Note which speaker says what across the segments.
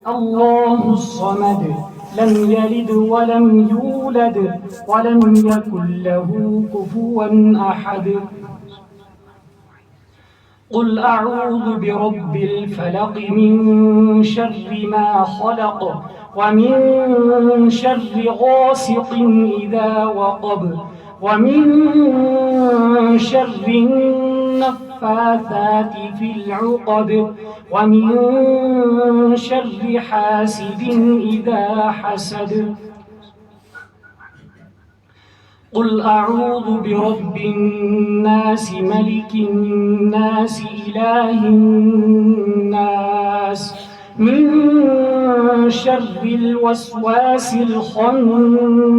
Speaker 1: الله الصمد لم يلد ولم يولد ولم يكن له كفوا أحد. قل أعوذ برب الفلق من شر ما خلق ومن شر غاسق إذا وقب ومن شر النفاثات في العقد ومن شر حاسد إذا حسد. قل أعوذ برب الناس ملك الناس إله الناس من شر الوسواس الخناس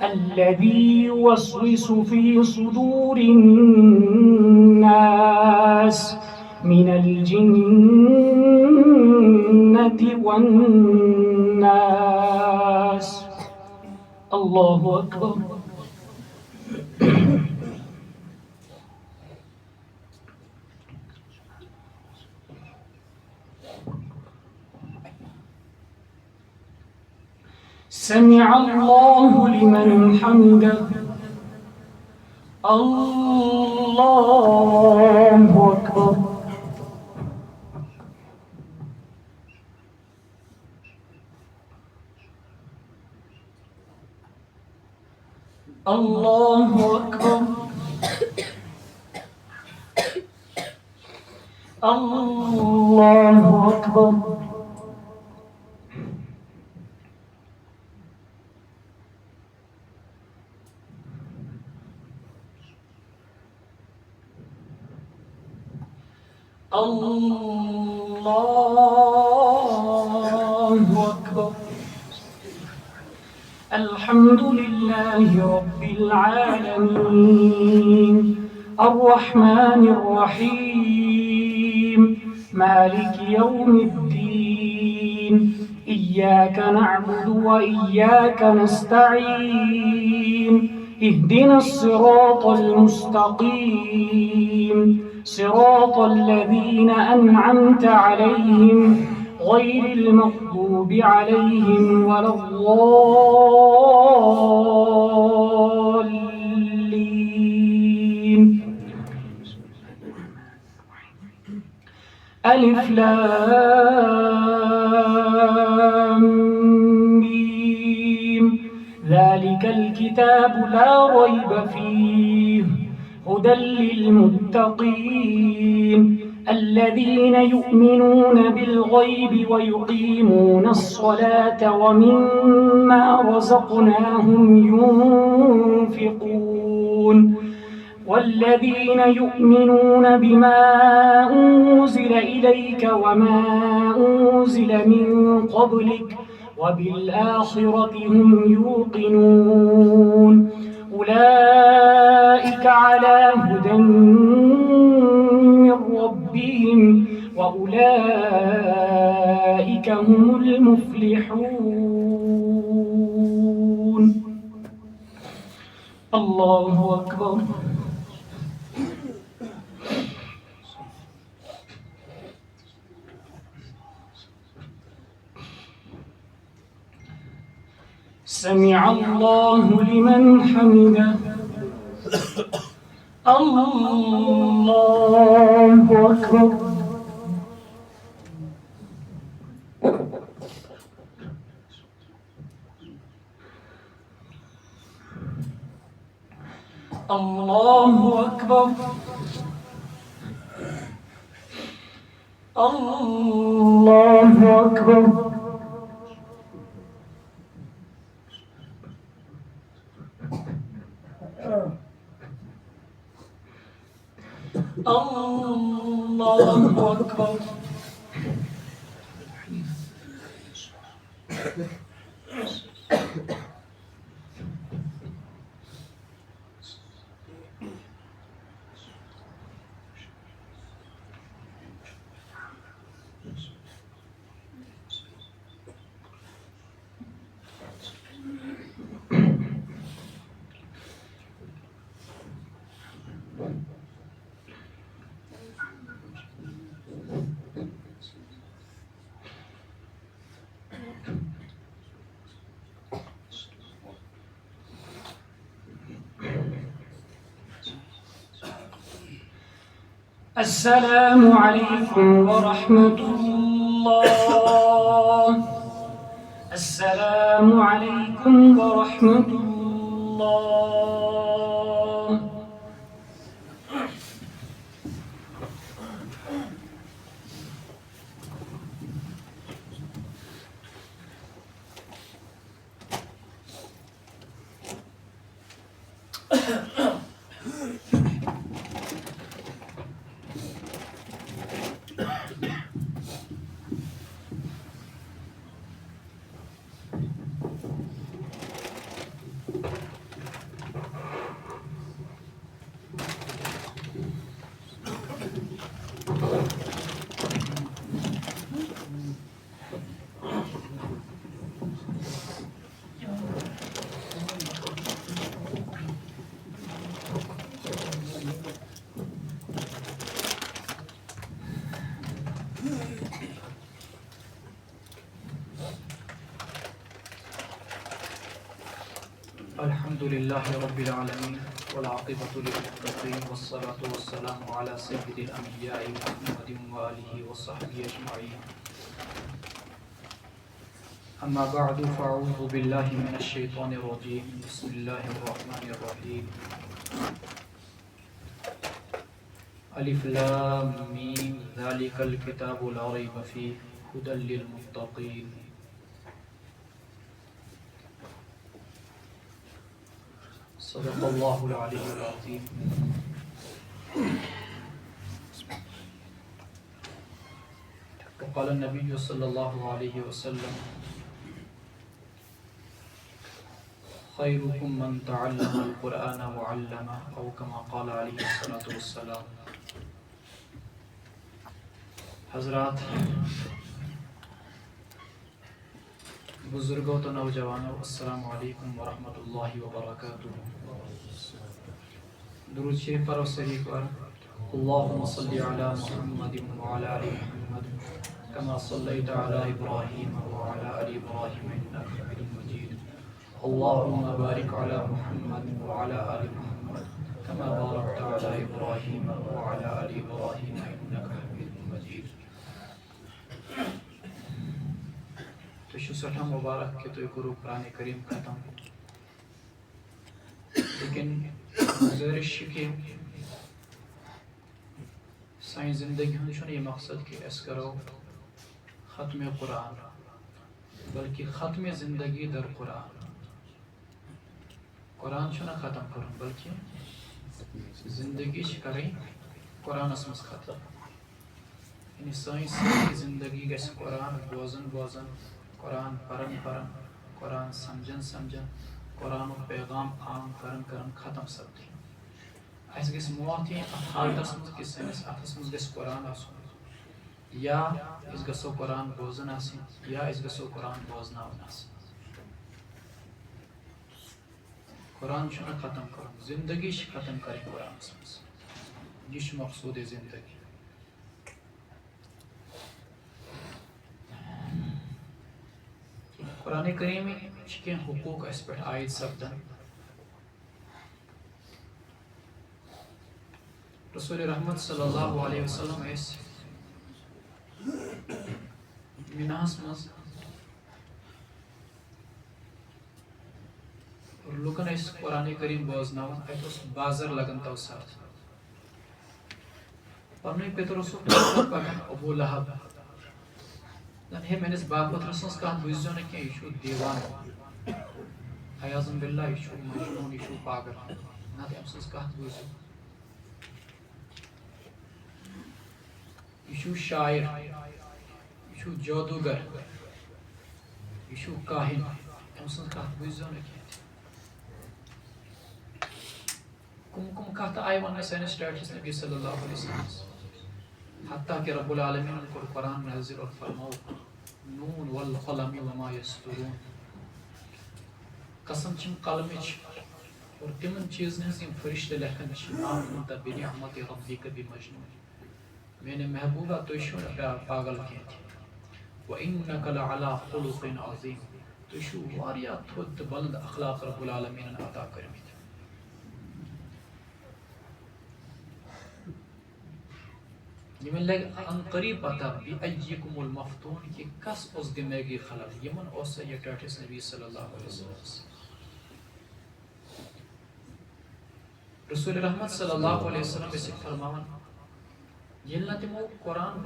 Speaker 1: الذي يوسوس في صدور الناس من الجنة والناس. الله أكبر. سمع الله لمن حمده. الله أكبر. الله أكبر. الله أكبر. الله أكبر. الحمد لله رب العالمين الرحمن الرحيم مالك يوم الدين إياك نعبد وإياك نستعين اهدنا الصراط المستقيم صراط الذين أنعمت عليهم غير المغضوب عليهم ولا الضالين. ألف لام ميم ذلك الكتاب لا ريب فيه هدى للمتقين الذين يؤمنون بالغيب ويقيمون الصلاة ومما رزقناهم ينفقون والذين يؤمنون بما أنزل إليك وما أنزل من قبلك وبالآخرة هم يوقنون أولئك على هدى من ربهم وأولئك هم المفلحون. الله أكبر. سمع الله لمن حمده. الله أكبر. الله أكبر. الله أكبر. الله أكبر. السلام عليكم ورحمة الله. السلام عليكم ورحمة الله.
Speaker 2: الحمد لله رب العالمين والعاقبة للمتقين والصلاة والسلام على سيد الأنبياء محمد وآله وصحبه أجمعين. أما بعد فأعوذ بالله من الشيطان الرجيم. بسم الله الرحمن الرحيم. ألف لام ميم ذلك الكتاب لا ريب فيه هدى للمتقين. صدق الله العلي العظيم. وقال النبي صلى الله عليه وسلم خيركم من تعلم القرآن وعلمه أو كما قال عليه الصلاة والسلام. حضرات، بزرگوں تو نوجوانوں، السلام علیکم ورحمۃ اللہ وبرکاتہ. درود شریف پر سریف پر اللہم صلی علی محمد وعلی آل محمد کما صلیت علی ابراہیم وعلی آل ابراہیم انک حمید مجید. اللہم بارک علی محمد وعلی آل محمد کما بارکت علی ابراہیم وعلی آل ابراہیم انک حمید مجید. تو سٹھا مبارک کہ تو کرو قرآن کریم ختم، لیکن گزارش کہ سائن زندگی ہند یہ مقصد کہ اس کرو ختم قرآن، بلکہ ختم زندگی در قرآن. قرآن چھنا ختم کرن بلکہ زندگی کریں قرآن اسمس ختم. یعنی سائن ساری زندگی گھس قرآن بوزن بوزن، قرآن پرن پرن، قرآن سمجھن سمجھن، قرآن پیغام عام کرن کرن ختم سپدی. اس گھس موت ات حالتس مز کہ سنس اتس مز گھس قرآن آسن، یا اس گھسو قرآن بوزن آسن، یا اس گھسو قرآن بوزناون آسن. قرآن چھنا ختم کرن، زندگی چھ ختم کریں قرآن مز. یہ مقصود زندگی. قرآن کریم کی حقوق اس پہ عائد سپدن. رسول رحمت صلی اللہ علیہ وسلم اس مناس مز اور لوکن اس قرآن کریم بوزناون. ات بازر لگن تو ساتھ پنوی پیتر پکان ابو لہب ہے میس باپت رسنس کت بوزو نا کی یہ دیوان، عیاذن باللہ یہ مجنون، یہ پاگل، نت ام سز کت بوزو. یہ شاعر، یہ جادوگر، یہ کاہن، ام سز کت بوزو نا کی. کم کم کت آئی ون سانس ڈیٹس نبی صلی اللہ علیہ وسلم، حتیٰ کہ رب العالمین کو قرآن نازل اور فرماؤ نون والقلم وما یسطرون. قسم چھم قلمچ اور تمن چیزن ہز یم فرشتہ لکھن چھ ما کنت بنعمت ربک بمجنون. میرے محبوبہ تو چھو نہ پاگل کینت. وانک لعلی خلق عظیم، تو چھو واریاہ تھود بلند اخلاق رب العالمین عطا کرمت. یہ میں لگ ان قریب پتہ بی ایکم المفتون کہ کس اس دماغی خلل یمن اس یہ ٹاٹس نبی صلی اللہ علیہ وسلم رسول رحمت صلی اللہ علیہ وسلم اس فرماون یلنا تمو قرآن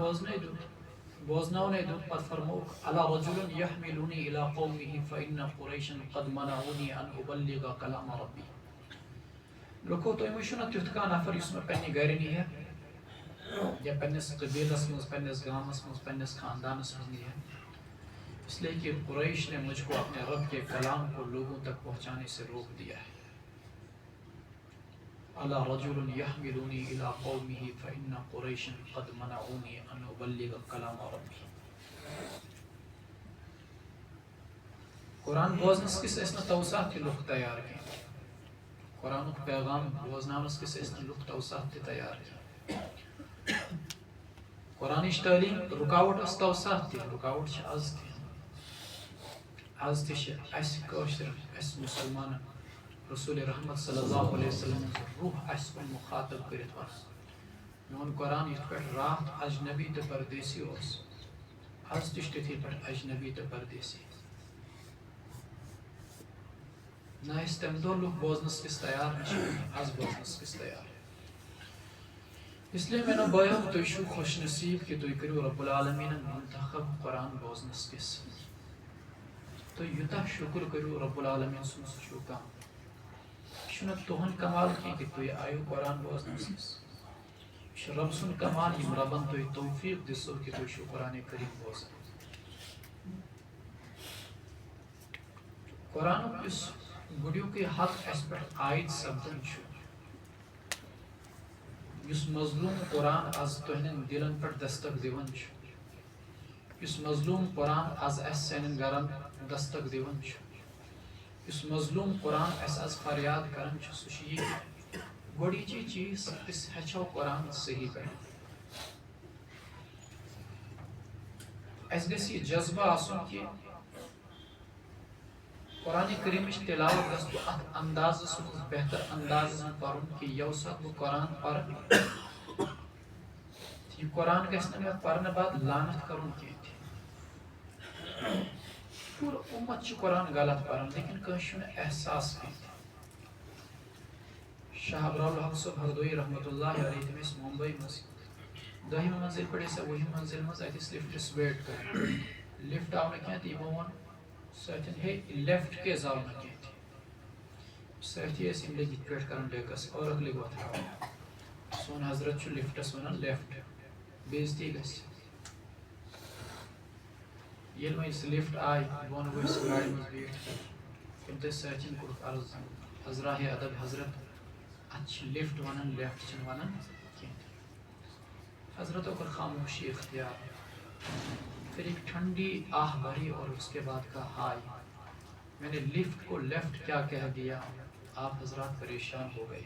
Speaker 2: بوزناونے دو پت فرموک علا رجل یحملونی الى قومه فإن قریشا قد منعونی ان ابلغ کلام ربی لوکو تو ایمشونا تیتکا نفر یس میں پہنی گھرنی ہے یا پنس قبیلس مز پنس گامس مز پنس خاندانس مز نہیں ہے اس لیے کہ قریش نے مجھ کو اپنے رب کے کلام کو لوگوں تک پہنچانے سے روک دیا ہے علی رجل یحملونی الی قومه فإن قریشا قد منعونی ان ابلغ کلام ربی قرآن بوزنس کس اسنا توسعات کی لوگ تیار کی قرآن کا پیغام بوزنانس کس اسنا لوگ توسعات کی تیار کی قرآنش تعلیم رکاوٹ اس توسعات تی رکاوٹ چھ از تی اس کوشر اس مسلمان رسول رحمت صلی اللہ علیہ وسلم روح اس کو مخاطب کرت ورس میون قرآن یہ پر رات اجنبی تو پردیسی اس از تشتی پر اجنبی تو پردیسی نہ اس تمدو لوگ بوزنس کس تیار نشان از بوزنس کس تیار اس لیے میں نے بایا تو شو خوش نصیب کہ تو کرو رب العالمین منتخب قرآن بوزنس کس تو یوتا شکر کرو رب العالمین سن سچو کام شنو توہن کمال کی کہ تو آئیو قرآن بوزنس کس رب سن کمال یم ربن تو توفیق دسو کہ تو شو قرآن کریم بوزن قرآن اس گڑیو کے حق اس پر عائد سبدن چھو اس مظلوم قرآن از تہنن دلن پر دستک دیون چھو اس مظلوم قرآن از سینن گرن دستک دیون چھو اس مظلوم قرآن از فریاد کرن چھو سوشی گوڑی چی چیز اس ہچو قرآن صحیح کرن اس گسی جذبہ آسن کی قرآن کریم تلاوت گس تو ات انداز سن بہتر انداز سن پرن کہ یوسف وہ قرآن پر یہ قرآن گس نہ پرن بعد لعنت کرن کی تھی پور امت چھ قرآن غلط پرن لیکن کنشن احساس کی شاہ ابرال الحق صاحب ہردوئی رحمت اللہ علیہ تمس ممبئی مز دہم منزل پڑے سا وہی منزل مز اتس لفٹس ویٹ کر لفٹ آو نہ کیا ون ساتھن ہے لیفٹ کے زاو نہ کی ساتھی اس ان لگی پیٹ کرن ڈیکس اور اگلی بات سون حضرت چھ لفٹس ونن لیفٹ بیزتی گس یل میں اس لفٹ آئی بون ویس گاڑی مز بیٹھ تم تے ساتھن کو عرض حضرہ ادب حضرت اچھ لفٹ ونن لیفٹ چھ ونن کی حضرت کو خاموشی اختیار پھر ایک ٹھنڈی آہ بھری اور اس کے بعد کا ہائی میں نے لفٹ کو لیفٹ کیا کہہ دیا آپ حضرات پریشان ہو گئے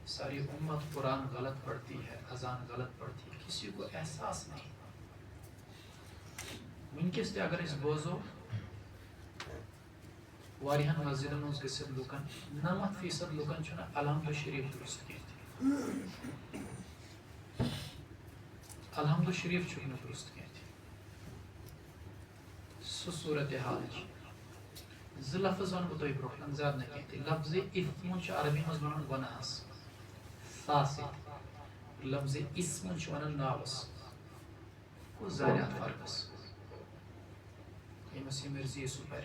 Speaker 2: ساری امت قرآن غلط پڑھتی ہے اذان غلط پڑھتی ہے کسی کو احساس نہیں ونکس تے اگر اس بوزو واریہن مسجدن مز گژھت لوکن 90% لوکن چھنا الحمد شریف درست کیت الحمد شریف چھن درست کیت سو صورتحال ز لفظ ون بہ تہ برونٛٹھ زیادٕ نہ کینٛہہ تہِ لفظ اِثم چھُ عربی منٛز ونان گۄناہس فاسد لفظ اسم چھُ ونان ناوس کُس زانہِ اتھ فرقس ییٚمِس یہِ مرضی سُہ پرِ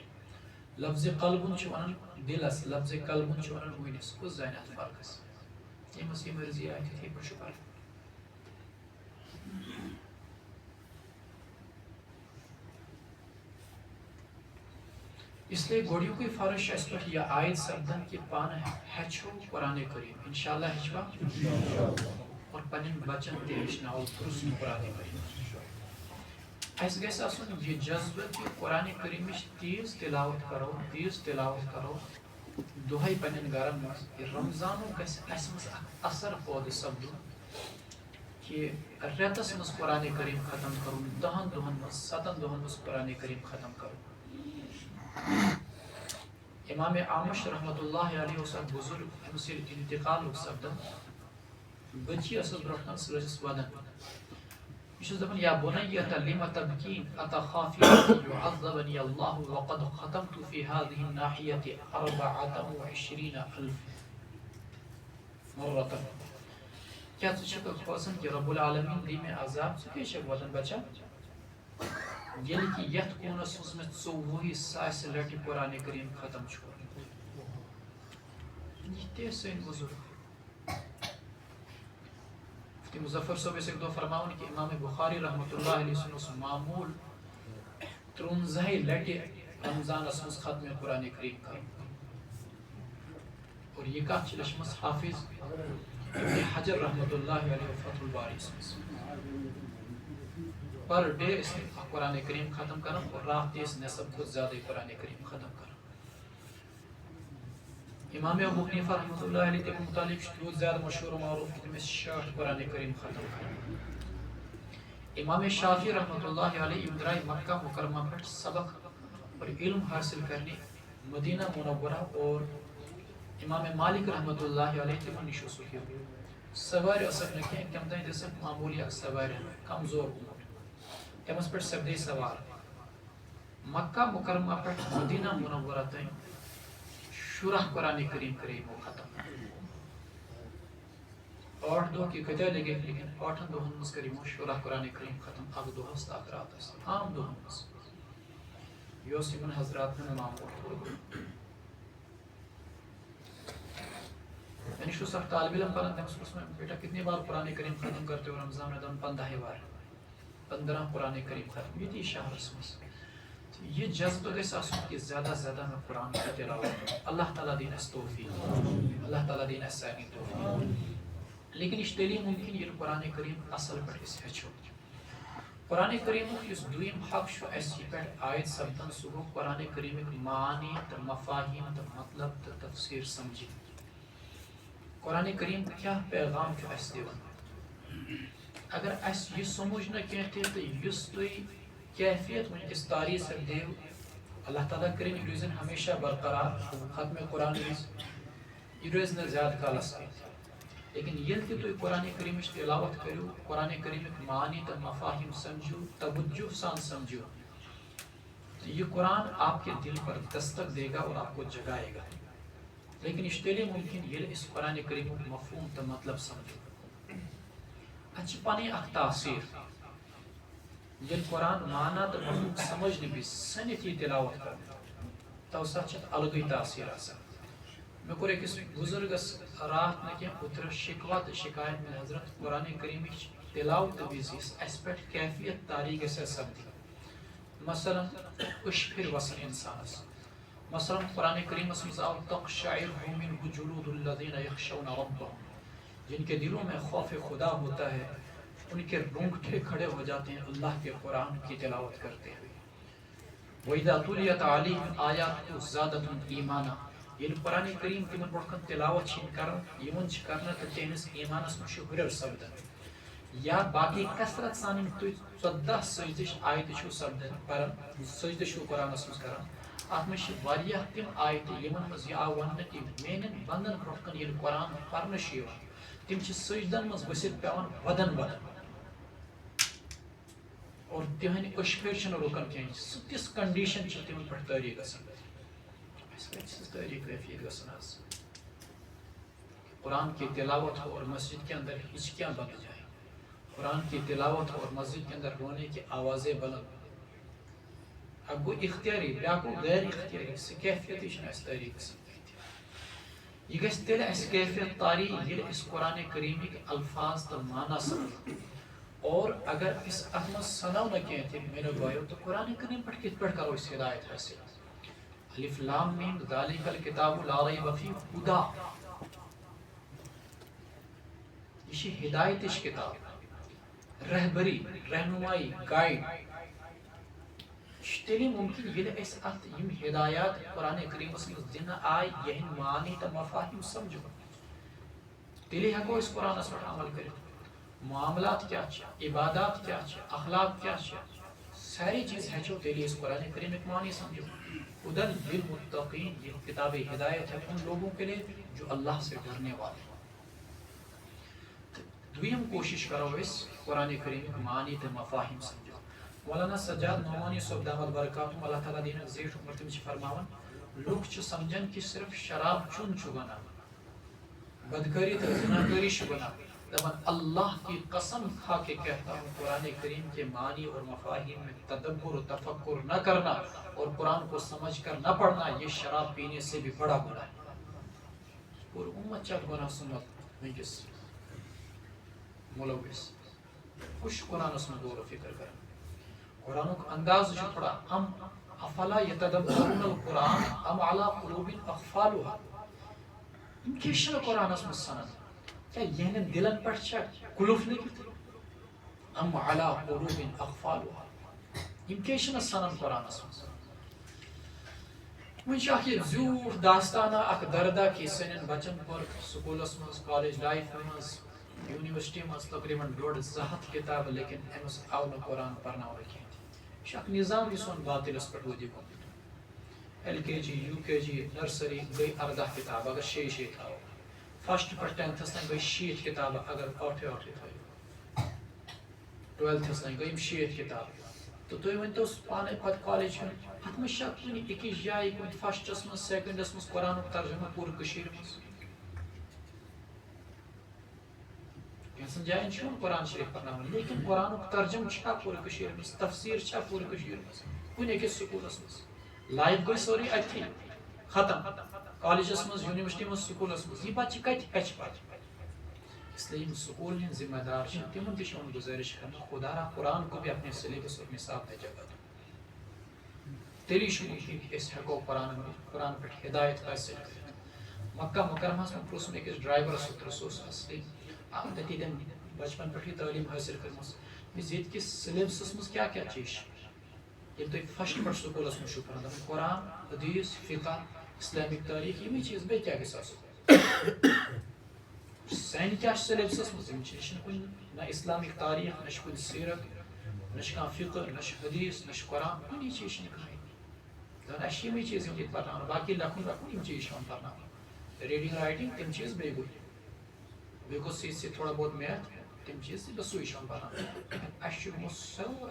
Speaker 2: لفظ قلبن چھُ ونان دلس لفظ قلبن چھُ ونان ہوٗنِس کُس زانہِ اتھ فرقس ییٚمِس یہِ مرضی آسہِ تِتھٕے پٲٹھۍ چھُ پرِ اس لیے گوڑیوں کی فرش اس پر یہ آیت سبدن کی پان ہچو قرآن کریم انشاءاللہ ہچوا اور پنن بچن تے ہچناو درست قرآن کریم اس گیس آسن یہ جذبہ کہ قرآن کریم تیز تلاوت کرو دہائی پنن گرن مز رمضانو گیس اس مز اثر پود سبدو کہ ریتس مز قرآن کریم ختم کرو 10 دہن مز 7 دہن مز قرآن کریم ختم کرو امام عامش رحمت اللہ علیہ وسلم بزرگ امس انتقال سپدن بچی اس برونٛٹھ کن سہ ٲسِس ودان یہ دپان یا بنیۃ لم تبکین اتخافین یعذبنی اللہ وقد ختمت فی هذه الناحیة 24,000 مرة. کیا ژٕ چھکھ کھوژان کہ رب العالمین دی میں عذاب؟ ژٕ کیٛازِ چھکھ وَدان بچا ییٚلہِ کہ یتھ کوٗنس منٛز مےٚ 24,000 لٹہِ قرآن کریم ختم چھُ کوٚرمُت. یہ تہِ ٲسۍ سٲنۍ بزرگ. مفتی مظفر صٲب ٲسۍ اکہِ دۄہ فرماوان کہ امام بخاری رحمۃ اللہ علیہ سُنٛد اوس معموٗل 53 لٹہِ رمضانس منٛز ختم قرآن کریم کرُن. اور یہ کتھ چھِ لیچھمٕژ حافظ ابن حجر رحمۃ اللہ علیہ فتح الباریَس منٛز. پر ڈے ٲسۍ قرآن کریم ختم کران اور رات تہِ ٲسۍ نصف کھۄتہٕ زیادٕ قرآن کریم ختم کران. امام ابو حنیفہ رحمۃ اللہ علیہ تمہِ متعلق چھُ تیوٗت زیادٕ مشہوٗر و معروف کہ تِم ٲسۍ 60 قرآن کریم ختم کران. امام شافعی رحمۃ اللہ علیہ یِم درٛاے مکہ مکرمہ پٮ۪ٹھ سبق اور علم حاصل کرنہِ مدینہ منورہ. اور امام مالک رحمۃ اللہ علیہ تمن نش اوسُکھ یہِ سوارِ ٲسکھ نہٕ کینٛہہ تِم تام ٲسکھ معموٗلی اکھ سوارِ کمزور گوٚمُت تٔمِس پٮ۪ٹھ سپدے سوار. مکہ مکرمہ پٮ۪ٹھ مدینہ منورہ تام 16 قرآن کریم کرے یِمو ختم. 8 دۄہ کہ کۭتیاہ لگے لیکن 8 دۄہن منٛز کٔر یِمو 16 قرآن کریم ختم اکھ دۄہس تہٕ اکھ راتس عام دۄہن منٛز. یہِ اوس یِمن حضراتن ہُنٛد معموٗل. میں نے اکھ طالب علم پران تٔمِس پرٛژھ مےٚ بیٹا کتنی بار قرآن کریم ختم کرتے ہو رمضان میں؟ 15 بار 15 قرآن کریم ختم ییٚتی شہرس منٛز. یہ جذبہ گژھِ آسُن کہ زیادہ زیادہ میں قرآن کی تلاوت. اللہ تعالیٰ دِیِن اَسہِ توفیٖق, اللہ تعالیٰ دِیِن اَسہِ سارنٕے توفیٖق. لیکن یہ چھُ تیٚلی ممکن ییٚلہِ قرآن کریم اصل پٲٹھۍ أسۍ ہیٚچھو. قرآن کریمُک یُس دوٚیِم حق چھُ اَسہِ یہِ پٮ۪ٹھ عٲید سپدان سُہ گوٚو قرآن کریمٕکۍ معانی تہٕ مفاہیٖم تہٕ مطلب تہٕ تفسیٖر سمجھِنۍ. قرآن کریم کیا پیغام چھُ اَسہِ دِوان؟ اگر اَسہِ یہِ سمجھ نہٕ کینٛہہ تہِ تہٕ یُس تُہۍ کیفیت ونکس تاریخ سے دیو اللہ تعالیٰ کرن یہ روزن ہمیشہ برقرار ختم قرآن وز یہ روز نہ زیادہ کالس کی. لیکن یل تہِ تُہۍ قرآن کریمٕچ تلاوت کرو قرآن کریمٕکۍ معانی تہٕ مفاہیم سمجھو توجہ سان سمجھو تو یہ قرآن آپ کے دل پر دستک دے گا اور آپ کو جگائے گا. لیکن یہ تیٚلی ممکن ییٚلہِ أسۍ قرآن کریمُک مفہوم تہٕ مطلب سمجھو. اتھ چھِ پنٕنۍ اکھ تاثیر. ییٚلہِ قرآن مانا تہٕ مفہوم سمجھنہٕ وِزِ سٔنِتھ یی تلاوت کرنہٕ تو ساتہٕ چھِ اتھ الگٕے تاثیر آسان. مےٚ کوٚر أکِس بُزرگس راتھ نہٕ کینٛہہ اوترٕ شکوا تہٕ شکایت مےٚ حضرت قرآن کریمٕچ تلاوت وِزِ یُس اَسہِ پٮ۪ٹھ کیفیت طاری گژھِ ہا سپدٕنۍ. مثلاً أچھ پھِرِ وسان انسانس. مثلاً قرآن کریمس منٛز آو تقشعر منہ جلود الذین یخشون ربهم جن کے دلوں میں خوف خدا ہوتا ہے ان کے رونگٹے کھڑے ہو جاتے ہیں اللہ کے قرآن کی تلاوت کرتے ہوئے. وَإِذَا تُلِيَتْ عَلَيْهِمْ آيَاتُهُ زَادَتْهُمْ إِيمَانًا ییٚلہِ قرآن کریم تِمن برونٛہہ کَنہِ تلاوت چھِ کران یِمن چھِ کرنہٕ تہٕ تِہنٛدِس ایٖمانس منٛز چھُ ہُرٮ۪ر سپدان. یا باقی کثرت سان یِم تُہۍ 14 سجدٕچ آیتہٕ چھِو سپدان پران سجدٕ چھِو قرآنس منٛز کران اتھ منٛز چھِ واریاہ تِم آیتہٕ یِمن منٛز یہِ آو وننہٕ کہِ میانٮ۪ن بنٛدن برونٛہہ کَنہِ ییٚلہِ قرآن پرنہٕ چھُ یِوان تِم چھِ سجدن منٛز ؤسِتھ پیٚوان ودن ودن اور تِہنٛدۍ أچھ پھِرِ چھِنہٕ رُکان کینٛہہ. سُہ تِژھ کنڈیشن چھِ تِمن پٮ۪ٹھ طٲری گژھان. اَسہِ پَزِ سٕژ طٲری کٲفیت گژھان آز. قرآن کی تلاوت ہو اور مسجد کے اندر ہچکیاں بن جائیں. قرآن کی تلاوت ہو اور مسجد کے اندر رونے کی آوازیں بلند. اب گوٚو اختیاری بیٛاکھ گوٚو غیر اختیاری. سُہ کیفیتٕے چھِنہٕ اَسہِ طٲری گژھان. یہ گژھِ تیٚلہِ اَسہِ کیفیت طاری ییٚلہِ أسۍ قرآن کریٖمٕکۍ الفاظ تہٕ معنا سمجھو. اور اگر اس اتھ منٛز سنو نہٕ کینٛہہ تہِ میٲنیو بایو تہٕ قرآن کریم پٮ۪ٹھ کِتھ پٲٹھۍ کرو أسۍ ہدایت حٲصِل؟ الف لام میم ذالک الکتاب لا ریب فیہ ہدیٰ یہ چھِ ہدایتٕچ کتاب رہبری رہنمائی گائیڈ. یہ چھُ تیٚلی ممکن ییٚلہِ أسۍ اتھ یِم ہدایات قرآن کریٖمس منٛز دِنہٕ آیہِ یِہنٛدۍ معانی تہٕ مفاہیم سمجھو تیٚلی ہٮ۪کو أسۍ قرآنس پٮ۪ٹھ عمل کٔرِتھ. معاملات کیا چھِ عبادات کیا چھِ اخلاق کیا چھِ ساری چیز ہیٚچھو تیٚلی أسۍ قرآن کریٖمٕکۍ معانی سمجھو. ہدی للمتقین یہ کتاب ہدایت ہے ان لوگوں کے لیے جو اللہ سے ڈرنے والے. دویم کوشش کرو اس قرآن کریم معنی تو مفاہیم سمجھو. مولانا سجاد نعمانی صاحب دامت برکاتہم اللہ تعالیٰ دین زیٹھ عمر تم فرماون لوگ سمجھن کہ صرف شراب چون بنا بدکاری تو زناکاری بنا. دپن اللہ کی قسم کھا کے کہتا ہوں قرآن کریم کے معنی اور مفاہیم میں تدبر و تفکر نہ کرنا اور قرآن کو سمجھ کر نہ پڑھنا یہ شراب پینے سے بھی بڑا گناہ ہے. اور امت چاہ گناہ سنت ونکس ملوث کچھ قرآن اس میں غور و فکر کر. قرآن کا انداز جو پڑا ام افلا یتدبرون القرآن ام علی قلوب اقفالها. ان کی شن قرآن اس میں سنن کیا یہ دلن پر چھ قلوف لگت ام علی قلوب اقفالها. ان کی شن سنن قرآن اس میں ون چھ یہ زیوٹھ داستانہ اک دردہ کی سنن بچن پر سکولس مز کالج لائف مز یونیورسٹی مز تقریباً 150 کتاب لیکن امس آو نہ قرآن پرناو کہیں. یہ اک نظام یہ سون باطلس پر وجہ ایل کے جی یو کے جی نرسری گئی 18 کتاب اگر 6 تھاو. فرسٹ پر 10th تک گئی 60 کتاب اگر 8 تھاو. 12th تک گئی 60 کتاب. تو تھی ورنو پانے پتہ کالج ات میں شک کن اکس جائیں کن فرسٹس مز سیکنڈس مز قرآن ترجمہ پور کشیر مز کینسن جائن چھون قرآن شریف پرناون لیکن قرآن ترجم چھا پور کشیر مز تفسیر چھا پور کشیر مز کن اکس سکولس مز لائف گئی سوری اتھی ختم کالجس مز یونیورسٹی مز سکولس مز یہ بچہ کت کچ پتہ. اس لیے سکول ہند ذمہ دار تمن تہ گزارش کرنا خدا را قرآن کو بھی اپنے سلیبس اور نصاب میں جگہ دو. تیلی ممکن کہ اس ہیکو قرآن پہ ہدایت حاصل کر. مکہ مکرمہ میں پرس اکس ڈرائیورس رسوس اصلی تتی دن بچپن پہ تعلیم حاصل کرم یہ کس سلیبسس مز کیا چیز یہ تھی فرسٹ پہ سکولس مز پڑھان قرآن حدیث فقہ اسلامک تاریخ یہ چیز بی کیا سین کیا سلیبسس مز کن نہ اسلامک تاریخ نہ کن سیرت نہ فقہ نہ حدیث نہ قرآن کن چیز دن اہم یہ چیز پرناؤ باقی لکھن وکھن یہ چیز پرناؤ. ریڈنگ رائٹنگ تم چیز بی گو سی تھوڑا بہت میتھ تم چیز بس سوئی پرناؤ.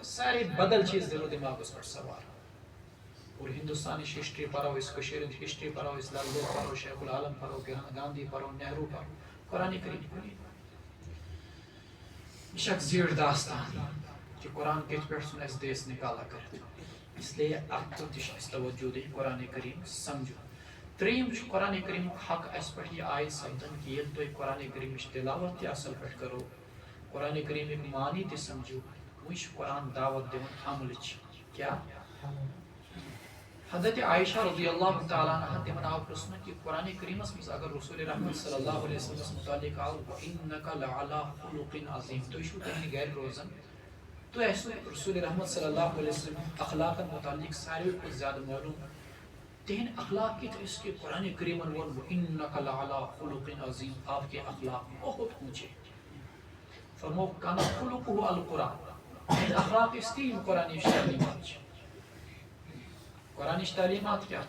Speaker 2: سارے بدل چیز دل و دماغس پہ سوار. اور ہندوستان ہسٹری پڑھو ہسٹری پڑھو لال دیو پڑھو شیخ العالم پڑھو گاندھی پڑھو نہرو پڑھو قرآن کریم یہ زیڑ داستان کہ قرآن کت پہ اس دیس نکالا کر. اس لیے ات توجہ دی قرآن کریم سمجھو. تریم قرآن کریم حق اس پہ یہ آئے سپدن کہ یل تھی قرآن کریم تلاوت تہ اصل پہ کرو قرآن کریم معنی تہ سمجھو وہ قرآن دعوت دن عمل کیا. حضرت عائشہ رضی اللہ تعالیٰ عنہ تمن آو پرسن کہ قرآن کریمس مز اگر رسول رحمت صلی اللہ علیہ وسلم متعلق آو وَإِنَّكَ لَعَلَىٰ خُلُقٍ عَظِيمٍ تُہۍ چھو تہنٛدِ گھرِ روزان تو ایسو رسول رحمت صلی اللہ علیہ وسلم اخلاق متعلق ساروی کھۄتہٕ زیادہ معلوم تہند اخلاق کت اس کے قرآن کریم وون وَإِنَّكَ لَعَلَىٰ خُلُقٍ عَظِيمٍ آپ کے اخلاق بہت اونچے. فرمو کان خلقہ القرآن اخلاق اس تین قرآن تعلیمات قرآن تعلیمات کیا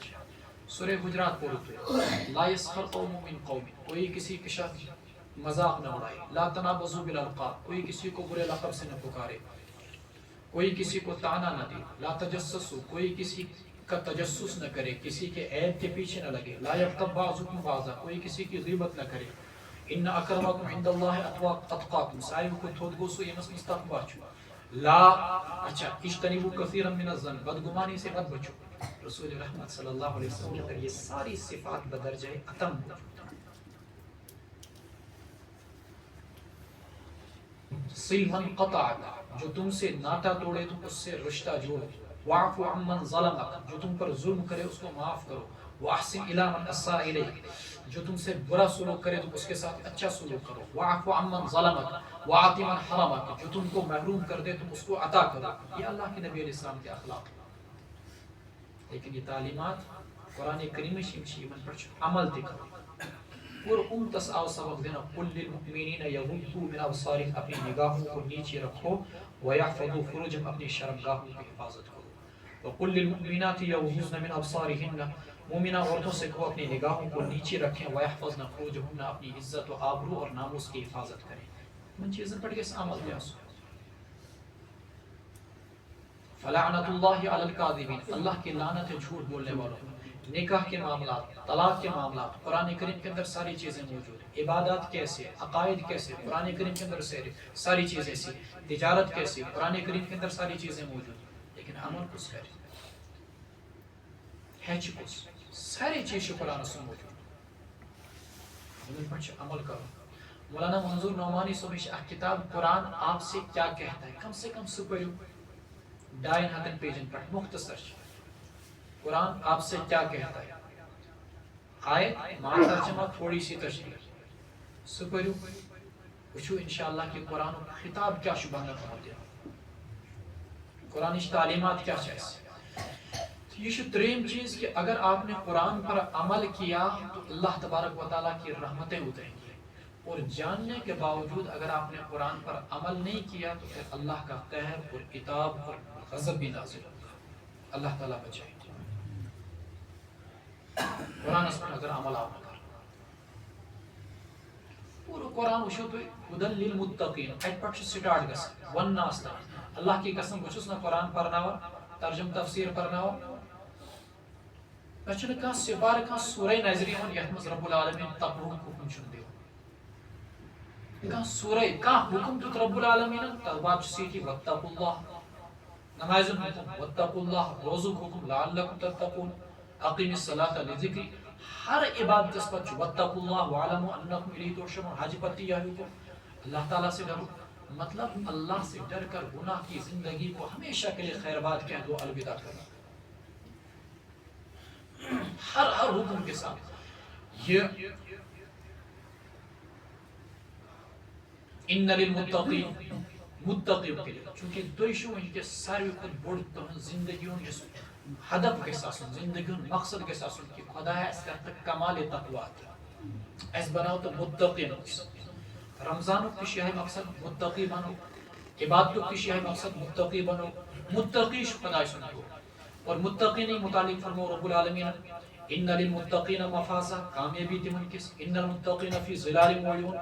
Speaker 2: سورہ حجرات پڑھو لا يسخر قوم من قوم کوئی کسی کے ساتھ مذاق نہ اڑائے. لا تنابزوا بالالقاب کوئی کسی کو برے لقب سے نہ پکارے کوئی کسی کو طعنہ نہ دے. لا تجسسوا کوئی کسی کا تجسس نہ کرے کسی کے عیب کے پیچھے نہ لگے. لا یغتب بعضکم بعضا کوئی کسی کی غیبت نہ کرے. ان اکرمکم عند اللہ اتقاکم ساروی کھۄتہٕ تھوٚد گوٚو سُہ ییٚمِس منٛز تقوا چھُ. لا اچھا اجتنبوا کثیرا من الظن بدگمانی سے مت بچو. رسول رحمت صلی اللہ علیہ وسلم کے اندر یہ ساری صفات بدرجہ اتم صل من قطعک جو تم سے ناتا توڑے تم اس سے رشتہ جوڑو. واعف عمن ظلمک جو تم پر ظلم کرے اس کو معاف کرو. واحسن الی من اساء الیک جو تم سے برا سلوک کرے تم اس کے ساتھ اچھا سلوک کرو. واعف عمن ظلمک واعط من حرمک جو تم کو محروم کر دے تم اس کو عطا کرو. یہ اللہ کے نبی علیہ السلام کے اخلاق. لیکن یہ تعلیمات قرآن کریم یمن پر عمل تہ کرو. اور امتس آو سبق دینا قل للمؤمنین یغضوا من ابصارهم اپنی نگاہوں کو نیچے رکھو ویحفظوا فروجهم اپنی شرمگاہوں کی حفاظت کرو. وقل للمؤمنات یغضضن من ابصارهن مومنہ عورتوں سے کہو اپنی نگاہوں کو نیچے رکھیں ویحفظن فروجهن اپنی عزت و آبرو اور ناموس کی حفاظت کریں. ان چیزن پر گژھِ عمل تہِ آسُن. فلعنت اللہ علی الکاذبین، اللہ کی لعنت ہے جھوٹ بولنے والوں. نکاح کے معاملات، طلاق کے معاملات قرآن کریم کے اندر ساری چیزیں موجود ہیں. عبادات کیسے، عقائد کیسے، قرآن کریم کے اندر ساری چیزیں سی. تجارت کیسے، قرآن کریم کے اندر ساری چیزیں موجود ہیں. لیکن عمل کس کرے، ہیچ کس، ساری چیز قرآن سے موجود. پر عمل کرو. مولانا منظور نعمانی صبح کتاب قرآن آپ سے کیا کہتا ہے، کم سے کم سہ پڑھو 250 پیجن پر مختصر. قرآن آپ سے کیا کہتا ہے، آیت مع ترجمہ تھوڑی سی تشریح سہ پڑھو، وچھو انشاءاللہ کہ قرآن خطاب کیا بنان آمت، قرآن تعلیمات کیا چاہیے. یہ تریم چیز کہ اگر آپ نے قرآن پر عمل کیا تو اللہ تبارک و تعالیٰ کی رحمتیں اتریں گی، اور جاننے کے باوجود اگر آپ نے قرآن پر عمل نہیں کیا تو پھر اللہ کا قہر اور عتاب اور غضب بھی نازل ہوگا. اللہ تعالیٰ بچائے. قرآن پر اگر عمل آپ کر پورا قرآن وچھو تو ہدن للمتقین ات پہ سٹارٹ گژھان ونناس تام. اللہ کی قسم بہت نا قرآن پرناوان ترجم تفسیر پرناوان نہ کھانا سپار کھانا سورہ نظر یت مز رب العالمین تقوی حکم دان کھانا سورہ کھانا حکم دیت رب العالمین تر بعد سیٹی واتقوا اللہ نمازن حکم واتقوا اللہ روزک حکم لعلکم تتقون اقیم الصلاۃ لذکری ہر عبادت اس پر واتقوا اللہ وعلموا انکم الیہ تحشرون حج پتی یہ حکم اللہ تعالیٰ سے ڈرو. مطلب اللہ سے ڈر کر گناہ کی زندگی کو ہمیشہ کے لیے خیر بات کہہ دو الوداع کرنا. ہر حکم کے ساتھ یہ ان للمتقین متقیوں کے لیے چونکہ دوشو ان کے ساروی کھت بوڑ تہن زندگیوں جس ہدف گژھِ آسُن زندگی ہُنٛد مقصد گژھِ آسُن کہ خدایا اَسہِ کر تہٕ کمال تقوا اَسہِ بناو تہٕ متقین. رمضانُک تہِ چھُ یِہوٚے مقصد متقی بنو، عبادتُک تہِ چھُ یِہوٚے مقصد متقی بنو. متقی چھُ خداے سُنٛد ناو اور متقینی متعلق فرمو رب العالمین ان للمتقین مفازہ کامیابی تمن کس ان المتقین فی ظلال وعیون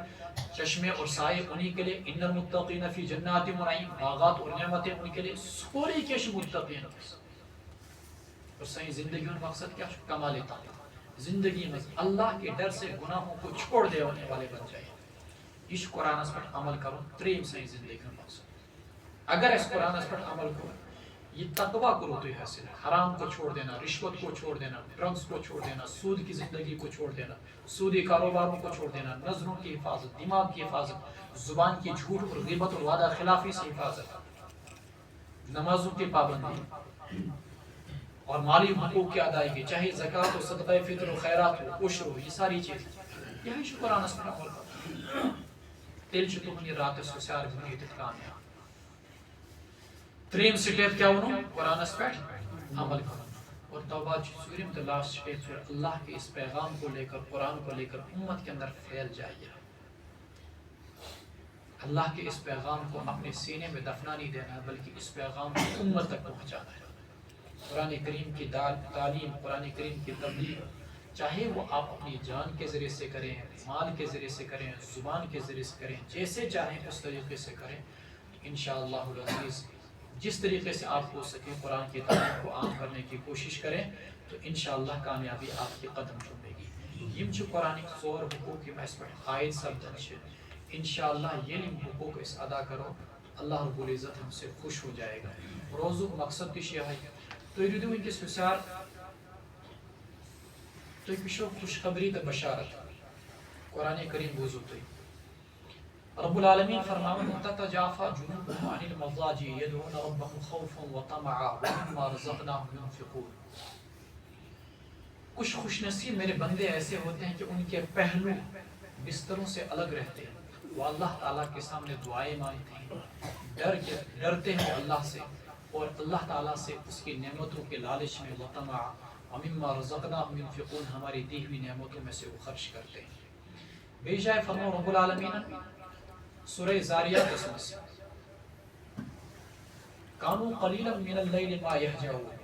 Speaker 2: چشمے اور سائے انہی کے لیے ان المتقین فی جنات و نعیم باغات اور نعمتیں ان کے لیے سورے کے متقین. اور سائیں زندگی کا مقصد کیا ہے، کمال تقوی. زندگی میں اللہ کے ڈر سے گناہوں کو چھوڑ دینے والے بن جائیں. یہ قرآن پر عمل کرو تریم سائیں زندگی کا مقصد. اگر اس قرآن پر عمل کرو یہ تقوی کرو تو حاصل ہے. حرام کو چھوڑ دینا، رشوت کو چھوڑ دینا، ڈرگس کو چھوڑ دینا، سود کی زندگی کو چھوڑ دینا، سودی کاروباروں کو چھوڑ دینا، نظروں کی حفاظت، دماغ کی حفاظت، زبان کی جھوٹ اور غیبت اور وعدہ خلافی سے حفاظت، نمازوں کی پابندی اور مالی حقوق کی ادائیگی چاہے زکوٰۃ و صدقہ فطر و خیرات ہو، عشر ہو، یہ ساری چیز یہی چھُ قرآن پر عمل کرو. تیل چھُ تُہنٛدِ راتس حُسیار بنیت کامیاب. تریم سٹیپ کیا ونو قرآن پر عمل کرو. اور توبہ ژوٗرِم تہٕ لاسٹ سٹیپ چھُ اللہ کے اس پیغام کو لے کر قرآن کو لے کر امت کے اندر پھیل جائیے. اللہ کے اس پیغام کو اپنے سینے میں دفنا نہیں دینا بلکہ اس پیغام کو امت تک پہنچانا ہے. قرآن کریم کی تعلیم، قرآن کریم کی تبلیغ چاہے وہ آپ اپنی جان کے ذریعے سے کریں، مال کے ذریعے سے کریں، زبان کے ذریعے سے کریں، جیسے چاہیں اس طریقے سے کریں. انشاءاللہ العزیز جس طریقے سے آپ ہو سکے قرآن کی تعلیم کو عام کرنے کی کوشش کریں تو انشاءاللہ کامیابی آپ کے قدم چومے گی. یم چھِ قرآن ژور حقوق یم اَسہِ پٮ۪ٹھ عائد سپدان چھِ. انشاءاللہ ییٚلہِ یم حقوق أسۍ ادا کرو اللہ رب العزت ہم سے خوش ہو جائے گا. روزُک مقصد تہِ چھُ یِہوٚے تُہۍ روٗدِو وٕنکٮ۪س حُسیار، تُہۍ وٕچھو خوشخبری تہٕ بشارت. قرآن کریم بوٗزِو تُہۍ. رب العالمین فرماون تتجافى جنوبهم عن المضاجع يدعون ربهم خوفا وطمعا ومما رزقناهم ينفقون. کچھ خوش نصیب میرے بندے ایسے ہوتے ہیں کہ ان کے پہلو بستروں سے الگ رہتے ہیں، وہ اللہ تعالیٰ کے سامنے دعائیں مانگتے ہیں، ڈرتے ہیں اللہ سے اور اللہ تعالیٰ سے اس کی نعمتوں کے لالچ میں وطمعا ومما رزقناهم ينفقون ہماری دی ہوئی نعمتوں میں سے وہ خرچ کرتے ہیں. بے جائے فرماؤ رب العالمین سورہ زاریات اس میں کانو قلیلا من اللیل ما یہجعون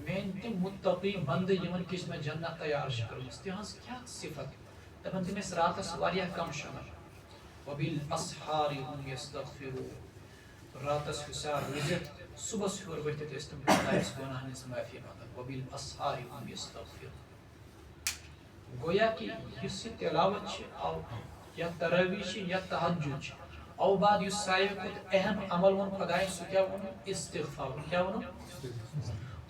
Speaker 2: میں تم متقی بندے یمن کس میں جنت تیار کرمس تہذ کیا صفت دپان تم اس راتس واریاہ کم شمار وبالاسحار هم یستغفرون راتس حسار روزت صبح ہور ورتت اس تم خدایس گناہ ہنس معافی منگان وبالاسحار هم یستغفرون گویا کہ اس تلاوت او یا تراویح یا تہجد او بعد اس سایہ کھت اہم عمل ون خدای سو کیا ون استغفار کیا ون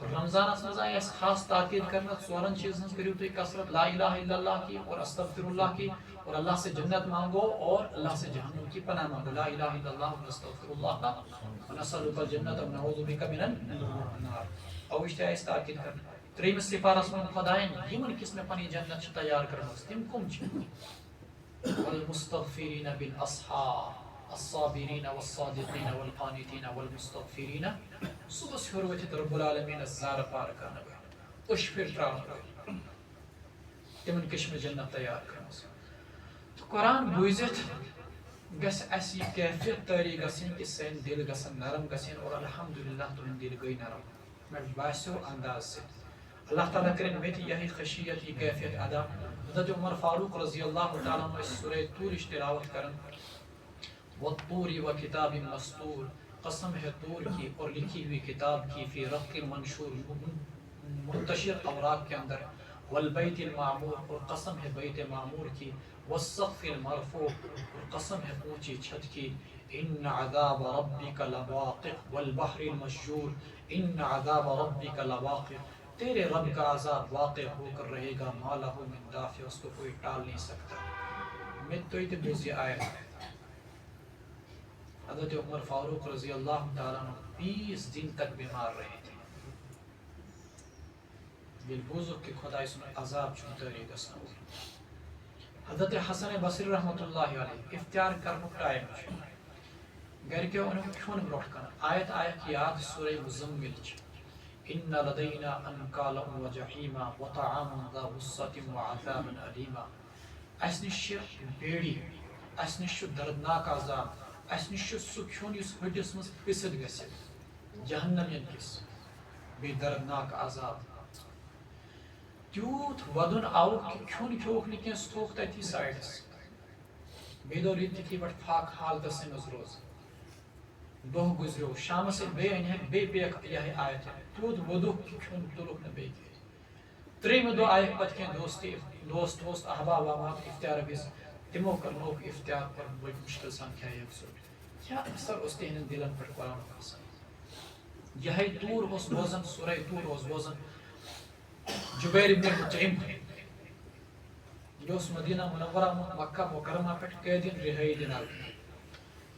Speaker 2: رمضان اس مزا اس خاص تاکید کرنا ژورن چیزن کریو تو کثرت لا الہ الا اللہ کی اور استغفر اللہ کی اور اللہ سے جنت مانگو اور اللہ سے جہنم کی پناہ مانگو لا الہ الا اللہ استغفر اللہ کا ونسألک الجنت ونعوذ بک من النار او اشتیا اس تاکید کرنا تریم سپارس من خدائن یمن کس میں پنی جنت چھ تیار کرمس تم کم چھ والمستغفرین بالاسحار الصابرین والصادقین والقانتین والمستغفرین صبح سے حروت رب العالمین الزار پار کرنا گیا اش پھر تراؤن گیا تمن کش میں جنت تیار کرمس تو قرآن بوزت گس اسی کیفیت تاری گسن کہ سین دل گسن نرم گسن اور الحمدللہ تو دل گئی نرم میں باسو انداز سے اللہ تعالیٰ کریں میں تھی یہی خشیت ہی کیفیت ادا حضرت عمر فاروق رضی اللہ تعالیٰ عنہ اس سورہ طور تلاوت کرن والطور و کتاب مستور قسم ہے طور کی اور لکھی ہوئی کتاب کی فی رق منشور منتشر اوراق کے اندر والبیت المعمور اور قسم ہے بیت معمور کی والسقف المرفوع اور قسم ہے اونچی چھت کی ان عذاب ربک لواقع والبحر المسجور ان عذاب ربک لواقع تیرے رب کا عذاب واقع ہو کر رہے گا ما لہ من دافع اس کو کوئی ٹال نہیں سکتا میں تو یہ دوسری آیت حضرت عمر فاروق رضی اللہ تعالیٰ عنہ 20 دن تک بیمار رہے تھے بالبوزر کے خدا اس میں عذاب چھوٹے گسنا حضرت حسن بصری رحمۃ اللہ علیہ افطار کرنے ٹائم گھر کے انہوں کھون بروٹ کرنا آیت آیت یاد سورہ مزمل ان لدینا انکالا و جحیما و طعاما ذا غصة و عذابا علیما اس نش بیڑی اس نش دردناک عذاب اس نش سہ کھون اس ہڈس مز پسد گژھِ جہنم کس بی دردناک عذاب تیوت ودن آو کہ کھون کھوک نہ کینٛہہ سہ تھوک تتی سائڈس بے دو ریتی بٹ فاق حالتس مز روز دہ گزریو شام سے بے انہ بے پیک یہ آیت تیوت ودو کہ کھون تلوک نہ بے تریم دو آیت پتہ کینٛہہ دوست احباب وحباب افطار گژھِ تمو کرنوک افطار پر بڑی مشکل سان کھائے کیا اثر اس تہن دلن پر قرآن آسان یہ طور اس بوزن سورہ طور اس بوزن جبیر ابن مطعم جو اس مدینہ منورہ مکہ مکرمہ پہ قیدین رہائی دینال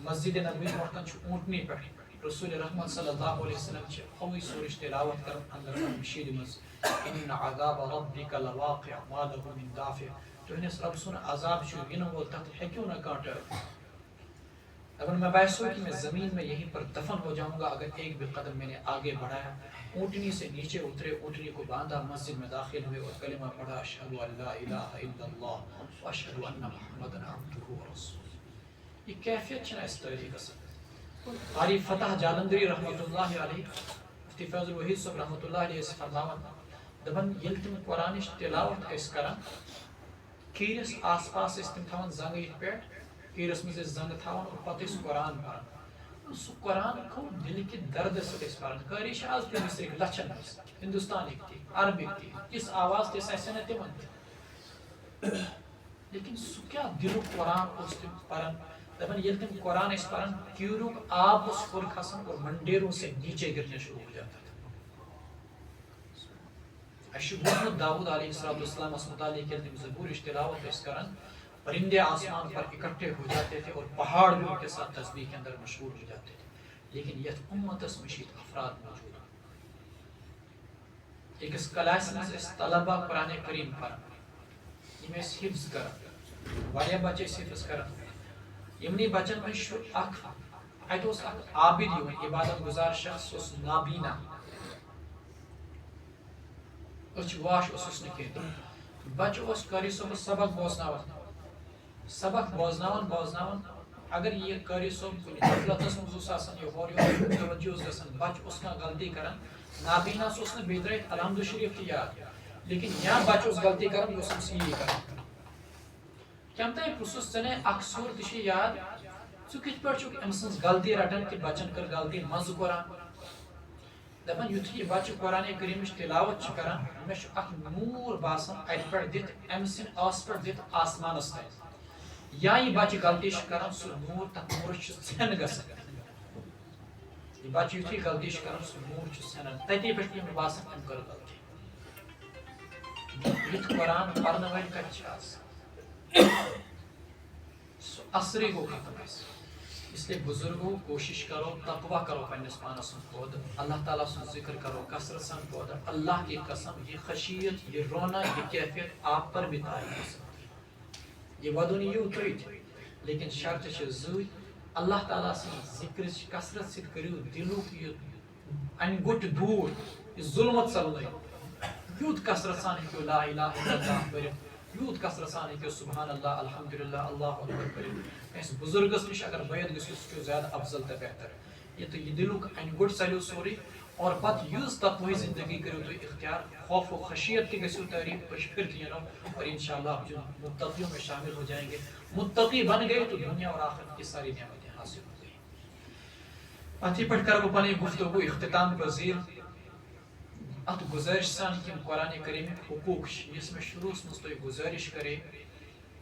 Speaker 2: مسجد نبی مرکن چھ اونٹنی پہ رسول رحمت صلی اللہ علیہ وسلم چھ ہوئی سورش تلاوت کرن اندر مشید مز ان عذاب ربک لواقع ما له من دافع تو انس رب سن عذاب شو ین وہ تحت ہے کیوں نہ کاٹا اگر میں باعث ہوں کہ میں زمین میں یہیں پر دفن ہو جاؤں گا اگر ایک بھی قدم میں نے آگے بڑھایا اونٹنی سے نیچے اترے اونٹنی کو باندھا مسجد میں داخل ہوئے اور کلمہ پڑھا اشہد ان لا الہ الا اللہ واشہد ان محمدا عبدہ ورسولہ یہ کیفیت چھنا اس طریقے سے قاری فتح جالندری رحمۃ اللہ علیہ مفتی فیض الوحید صاحب رحمۃ اللہ علیہ سے فرماون دبن یل تم قرآنش تلاوت اس کران کیرس آس پاس اس تم تھاون زنگ یہ پیٹ کیرس مز زنگ تھاون اور پتہ اس قرآن پڑھان سو قرآن کو دل کی درد سے اس پڑھان کاری آز پہ مصر لچھن ہندوستانک تھی عربک تھی اس آواز تس ایسے نہ تمن لیکن سو کیا دل قرآن اس تم پڑھان دبن یل تم قرآن اس پڑھان کیورک آپ اس پر کھسن اور منڈیروں سے نیچے گرنے شروع ہو جاتا تھا اشبون داود علیہ السلام اس متعلق یل تم زبور تلاوت اس کرن پرندے آسمان پر اکٹھے ہو جاتے تھے اور پہاڑ بھی ان کے ساتھ تسبیح کے اندر مشغول ہو جاتے تھے لیکن یہ امت اس مشید افراد موجود ہیں ایک اس کلاس میں اس طلبہ قرآن کریم پر یہ میں حفظ کرن واریہ بچے حفظ کرن یمنی بچن میں شو اک ایت اس عابد یون عبادت گزار شخص اس نابینا اچھ واش اس نکیت بچہ اس قاری صبح سبق بوزناون اگر یہ قاری صبح کنی غفلتس مز آسان یہ ہور توجہ گژھان بچہ اس کا غلطی کران نابینا اس نے بیترائت الحمد شریف کی یاد لیکن یا بچہ اس غلطی کران یہ یہ کران کم تھی پرسس ژے اخ صورت یاد ژٕ کِتھ پٲٹھۍ چھُکھ أمۍ سٕنٛز غلطی رٹان کہ بچن کر غلطی مزٕ قرآن دپان یُتھُے یہِ بچہ قرآن کریٖمٕچ تلاوت چھُ کران مےٚ چھُ اکھ نوٗر باسان اتہِ پٮ۪ٹھ دِتھ أمۍ سٕنٛدِ ٲسہٕ پٮ۪ٹھ دِتھ آسمانس تام یا یہِ بچہ غلطی چھُ کران سُہ نوٗر تتھ نوٗرس چھُ ژھٮ۪ن گژھان یہِ بچہ یُتھُے غلطی چھُ کران سُہ نوٗر چھُ ژھٮ۪نان تتی پٮ۪ٹھ چھُ مےٚ باسان أمۍ کٔر غلطی یُتھ قرآن پرنہٕ وٲلۍ کتہِ چھِ آسان سُہ اثرے گوٚو ختم اسہِ اس لیے بزرگوں کوشش کرو تقوی کرو پنس پانس پود اللہ تعالیٰ سن ذکر کرو کثرت سان پود اللہ کی قسم یہ خشیت یہ رونا یہ کیفیت آپ پر بھی طاری ہو سکتی ہے یہ ودن یو تیت لیکن شرط زی اللہ تعالیٰ سن ذکر کثرت ست کرو دلوک یہ ان گٹ دور یہ ظلمت ژلنے یوت کثرت سان ہیکو لا الہ الا اللہ پرت یوت کثرت سان ہیکو سبحان اللہ الحمدللہ اللہ اکبر پرت اس بزرگس نش اگر بیعت گژھو سہ زیادہ افضل تو بہتر یہ تو یہ دلک ان گٹ ژلو سوری اور پتہ یز تقوی زندگی کرو تھی اختیار خوف و خشیت تہ گژھو تعریف پش پھر تینو اور انشاءاللہ جو متقیوں میں شامل ہو جائیں گے متقی بن گئے تو دنیا اور آخرت کی ساری نعمتیں حاصل ہو گئی اتھی پٹ کر وہ پنی گفتگو اختتام پذیر ات گزارش سان کہ قرآن کریم حقوق اس میں شروع مز گزارش کرے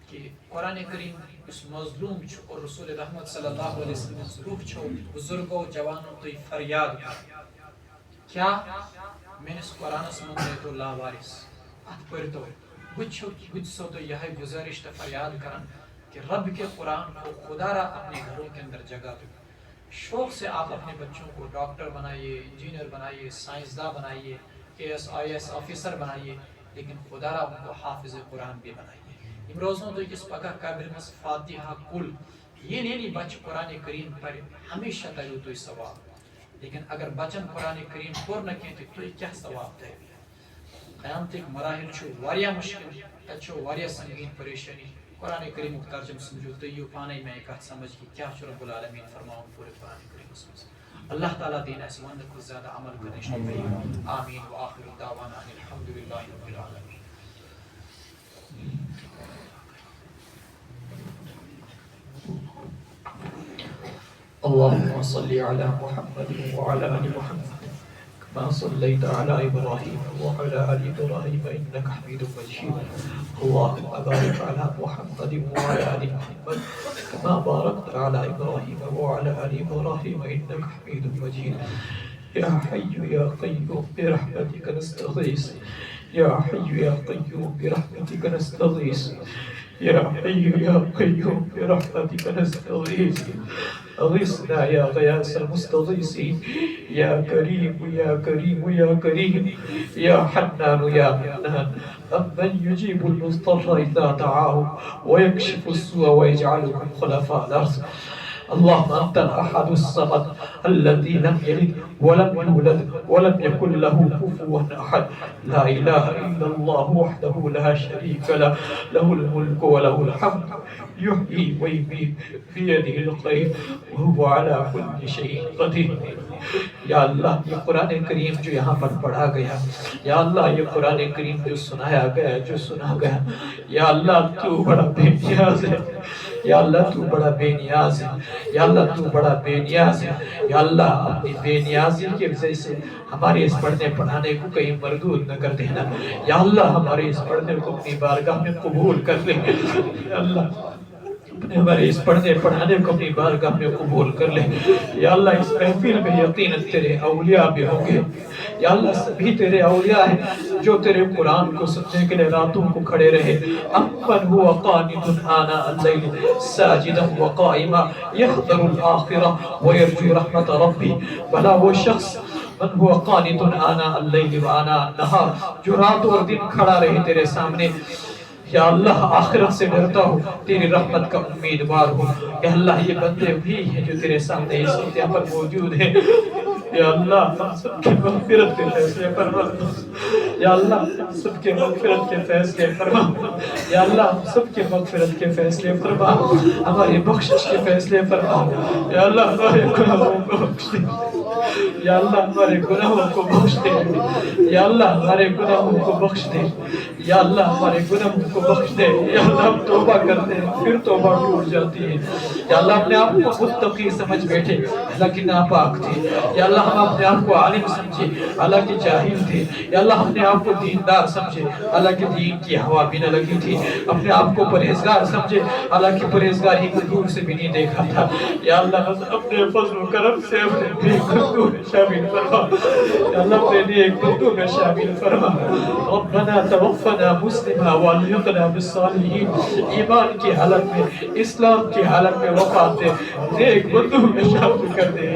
Speaker 2: کہ قرآن کریم اس مظلوم اور رسول رحمت صلی اللہ علیہ وسلم روح چھو بزرگوں جوانوں تو فریاد کیا میں اس قرآن سے من تو لاوارث ات پرتو بچو تو یہ گزارش تو فریاد کرن کہ رب کے قرآن کو خدا را اپنے گھروں کے اندر جگہ دو شوق سے آپ اپنے بچوں کو ڈاکٹر بنائیے انجینئر بنائیے سائنسداں بنائیے AS IAS آفیسر بنائیے لیکن خدا را ان کو حافظ قرآن بھی بنائیے امروزوں تو کس پگہ قبر مس فاتحہ کل یہ نہیں بچ قرآن کریم پر ہمیشہ تلو تو ثواب لیکن اگر بچن قرآن کریم پور نہ کہیں تو کیا ثواب دے قیامت ایک مراحل چھو واریا مشکل تچو واریا سنگین پریشانی قرآن کریم کو ترجم سمجھو تو یہ پانے میں ایک سمجھ کی کیا چھو رب العالمین فرماؤں پورے قرآن کریم سمجھ اللہ تعالیٰ دین ایسے وند کو زیادہ عمل کرنے شکریہ آمین و آخر دعوانا الحمدللہ رب العالمین اللهم صل على محمد وعلى آل محمد كما صليت على إبراهيم وعلى آل إبراهيم إنك حميد مجيد اللهم بارك على محمد وعلى آل محمد كما باركت على إبراهيم وعلى آل إبراهيم إنك حميد مجيد يا حي يا قيوم برحمتك نستغيث يا حي يا قيوم برحمتك نستغيث يا حي يا قيوم برحمتك نستغيث أغثنا يا غياث المستغيثين يا كريم يا كريم يا كريم يا حنان يا منان أمن يجيب المضطر إذا دعاه ويكشف السوء ويجعلكم خلفاء الأرض اللهم أنت الأحد الصمد الذي لم يلد ولم يولد ولم يكن له كفوا أحد لا إله إلا الله وحده لا شريك له له الملك وله الحمد يحيي ويميت بيده الخير وهو على كل شيء قدير یا اللہ یہ قرآن کریم جو یہاں پر پڑھا گیا یا اللہ یہ قرآن کریم جو سنایا گیا جو سنا گیا یا اللہ تو بڑا بے نیاز ہے یا اللہ تو بڑا بے نیاز ہے یا اللہ تو بڑا بے نیاز ہے یا اللہ اپنی بے نیازی کی وجہ سے ہمارے اس پڑھنے پڑھانے کو کہیں مردود نہ کر دینا یا اللہ ہمارے اس پڑھنے کو اپنی بارگاہ میں قبول کر لے یا اللہ ہمارے اس پڑھنے پڑھانے کو اپنی بارگاہ میں قبول کر لے یا اللہ اس محفل میں یقیناً تیرے اولیاء بھی ہوں گے یا اللہ سبھی تیرے اولیاء ہیں جو تیرے قرآن کو سننے کے لئے راتوں کو کھڑے رہے امن ہوا قانت آنا اللیل ساجدا وقائما یحضر الآخرہ ویرجو رحمت ربی بلا وہ شخص من هو قانت آنا اللیل وانا النہار جو رات اور دن کھڑا رہے تیرے سامنے یا اللہ آخرت سے ڈرتا ہوں تیری رحمت کا امیدوار ہوں یا اللہ یہ بندے بھی ہیں جو تیرے سامنے اس وقت یہاں پر موجود ہیں یا اللہ ہم سب کے مغفرت کے فیصلے فرما یا اللہ ہم سب کے مغفرت کے فیصلے فرما یا اللہ ہم سب کے مغفرت کے فیصلے فرما ہماری بخشش کے فیصلے فرما یا اللہ ہمارے گناہوں کو بخش دے یا اللہ ہمارے گناہوں کو بخش دے، یا اللہ ہمارے گناہوں کو بخش دے، یا اللہ ہمارے گناہوں کو بخش دے۔ یا اللہ ہم توبہ کرتے ہیں پھر توبہ ٹوٹ جاتی ہے۔ یا اللہ اپنے آپ کو متقی سمجھ بیٹھے، حالانکہ ناپاک تھے۔ یا اللہ ہم اپنے آپ کو عالم سمجھے، حالانکہ جاہل تھے۔ یا اللہ اپنے آپ کو دیندار سمجھے، حالانکہ دین کی ہوا بھی نہ لگی تھی۔ اپنے آپ کو پرہیزگار سمجھے، حالانکہ پرہیزگاری کو دور سے بھی نہیں دیکھا تھا۔ یا اللہ اپنے فضل و کرم سے اپنے نیک بندوں میں شامل فرما، یا اللہ اپنے نیک بندوں میں شامل فرما۔ ربنا توفنا مسلما والحقنا بالصالحین، ایمان کی حالت میں، اسلام کی حالت میں وفات دے، نیک بندوں میں شامل کر دے۔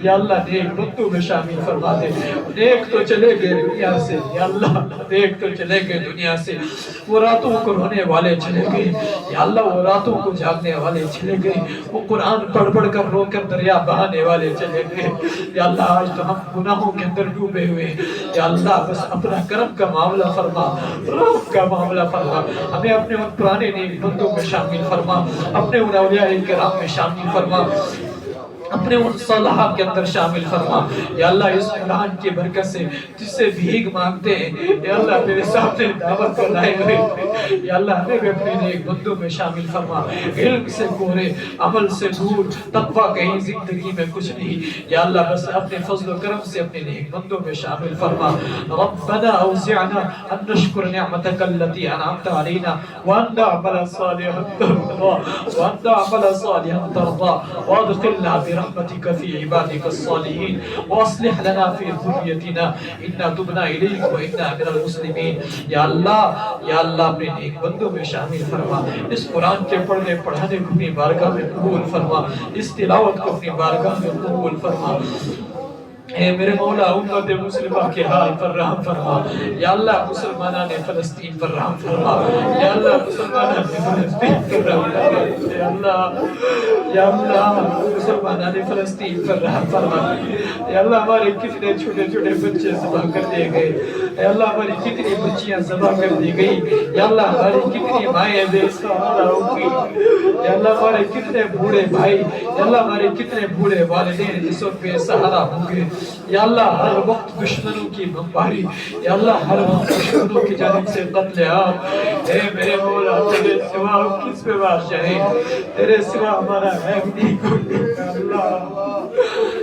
Speaker 2: یا اللہ نیک بندوں میں شامل فرما دے۔ نیک تو چلے گئے دنیا سے، یا اللہ نیک تو چلے گئے دنیا سے، وہ راتوں کو رونے والے چلے گئے، یا اللہ وہ راتوں کو جاگنے والے چلے گئے، وہ قرآن پڑھ پڑھ کر رو کر دریا بہانے والے چلے گئے۔ یا اللہ آج تو ہم گناہوں کے اندر ڈوبے ہوئے، یا اللہ بس اپنا کرم کا معاملہ فرما، رحم کا معاملہ فرما، ہمیں اپنے ان پرانے نیک بندوں میں شامل فرما، اپنے ان اولیاء کرام میں شامل فرما، اپنے ان صالحہ کے اندر شامل فرما۔ یا اللہ اس قرآن کی برکت سے جس سے بھیگ مانگتے ہیں، یا اللہ میرے سامنے دعوت کو لائے ہوئے، یا اللہ ہمیں بھی اپنے نیک بندوں میں شامل فرما۔ علم سے کورے، عمل سے دور، تقویٰ کہیں زندگی میں کچھ نہیں، یا اللہ بس اپنے فضل و کرم سے اپنے نیک بندوں میں شامل فرما۔ ربنا اوزعنا ان نشکر نعمتک التي انعمت علينا وان نعمل صالحا ترضى وادخلنا برحمتك في عبادك الصالحين واصلح لنا في ذريتنا انا تبنا اليك وانا من المسلمين۔ یا اللہ اپنے نیک بندوں میں شامل فرما، اس قرآن کے پڑھنے پڑھانے کو اپنی بارگاہ میں قبول فرما، اس تلاوت کو اپنی بارگاہ میں قبول فرما۔ اے میرے مولا امت مسلمہ کے حال پر رحم فرما، یا اللہ مسلمانان فلسطین پر رحم فرما، یا اللہ مسلمانان فلسطین پر رحم فرما، یا اللہ مسلمانان فلسطین پر رحم فرما۔ یا اللہ ہمارے کتنے چھوٹے چھوٹے بچے ذبح کر دیے گئے، یا اللہ ہماری کتنی بچیاں ذبح کر دی گئی، یا اللہ ہماری کتنی مائیں بے سہارا ہو گئی، یا اللہ ہمارے کتنے بوڑھے بھائی، یا اللہ ہمارے کتنے بوڑھے والدین جس وقت بے سہارا ہوں گے، یا اللہ ہر وقت دشمنوں کی بمباری، یا اللہ ہر وقت دشمنوں کی جانب سے قتل عام۔ اے میرے مولا تیرے سوا ہم کس پہ بادشاہ ہیں، تیرے سوا ہمارا ہے نہیں کوئی، یا اللہ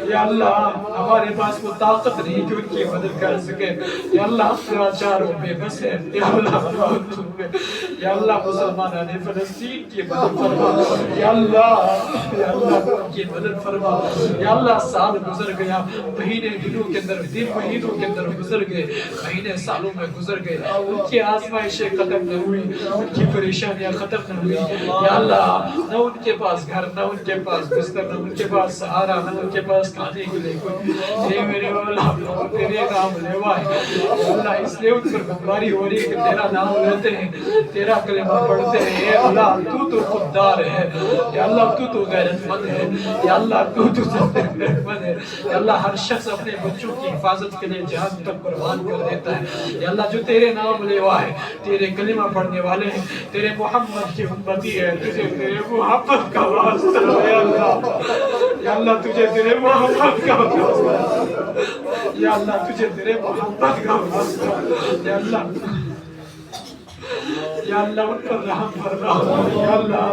Speaker 2: یا اللہ ہمارے پاس وہ طاقت نہیں کہ ان کی مدد کر سکے، یا اللہ ہم لاچار بے بس ہیں، یا اللہ یا اللہ مسلمانان فلسطین کی مدد فرما، یا اللہ ان کی مدد فرما۔ یا اللہ سال گزر گیا، مہینے دنوں کے اندر، دن مہینوں کے اندر گزر گئے، مہینے سالوں میں گزر گئے، ان کی آزمائشیں ختم نہ ہوئی، ان کی پریشانیاں ختم نہ ہوئی، یا اللہ نہ ان کے پاس گھر، نہ ان کے پاس بستر، نہ ان کے پاس سہارا، نہ ان کے پاس کھانے کے لیے کوئی۔ اے میرے مولا تیرے نام لیوا ہے، یا اللہ اس لیے ان پر بمباری ہو رہی ہے کہ تیرا نام لیتے ہیں، تیرا کلمہ پڑھتے ہیں۔ اے اللہ تو خوددار ہے، یا اللہ تو غیرت مند ہے، یا اللہ تو غیرت مند ہے، یا اللہ ہر شخص اپنے بچوں کی حفاظت کے لیے جان تک قربان کر دیتا ہے، یا اللہ جو تیرے نام لیوا ہے، تیرے کلمہ پڑھنے والے ہیں، تیرے محمد کی امتی ہے، تجھے تیرے محبت کا واسطہ ہے، یا اللہ یا اللہ تجھے تیرے محبت کا واسطہ ہے، یا اللہ تجھے تیرے محبت کا واسطہ ہے، یا اللہ یا اللہ ان پر رحم فرما، یا اللہ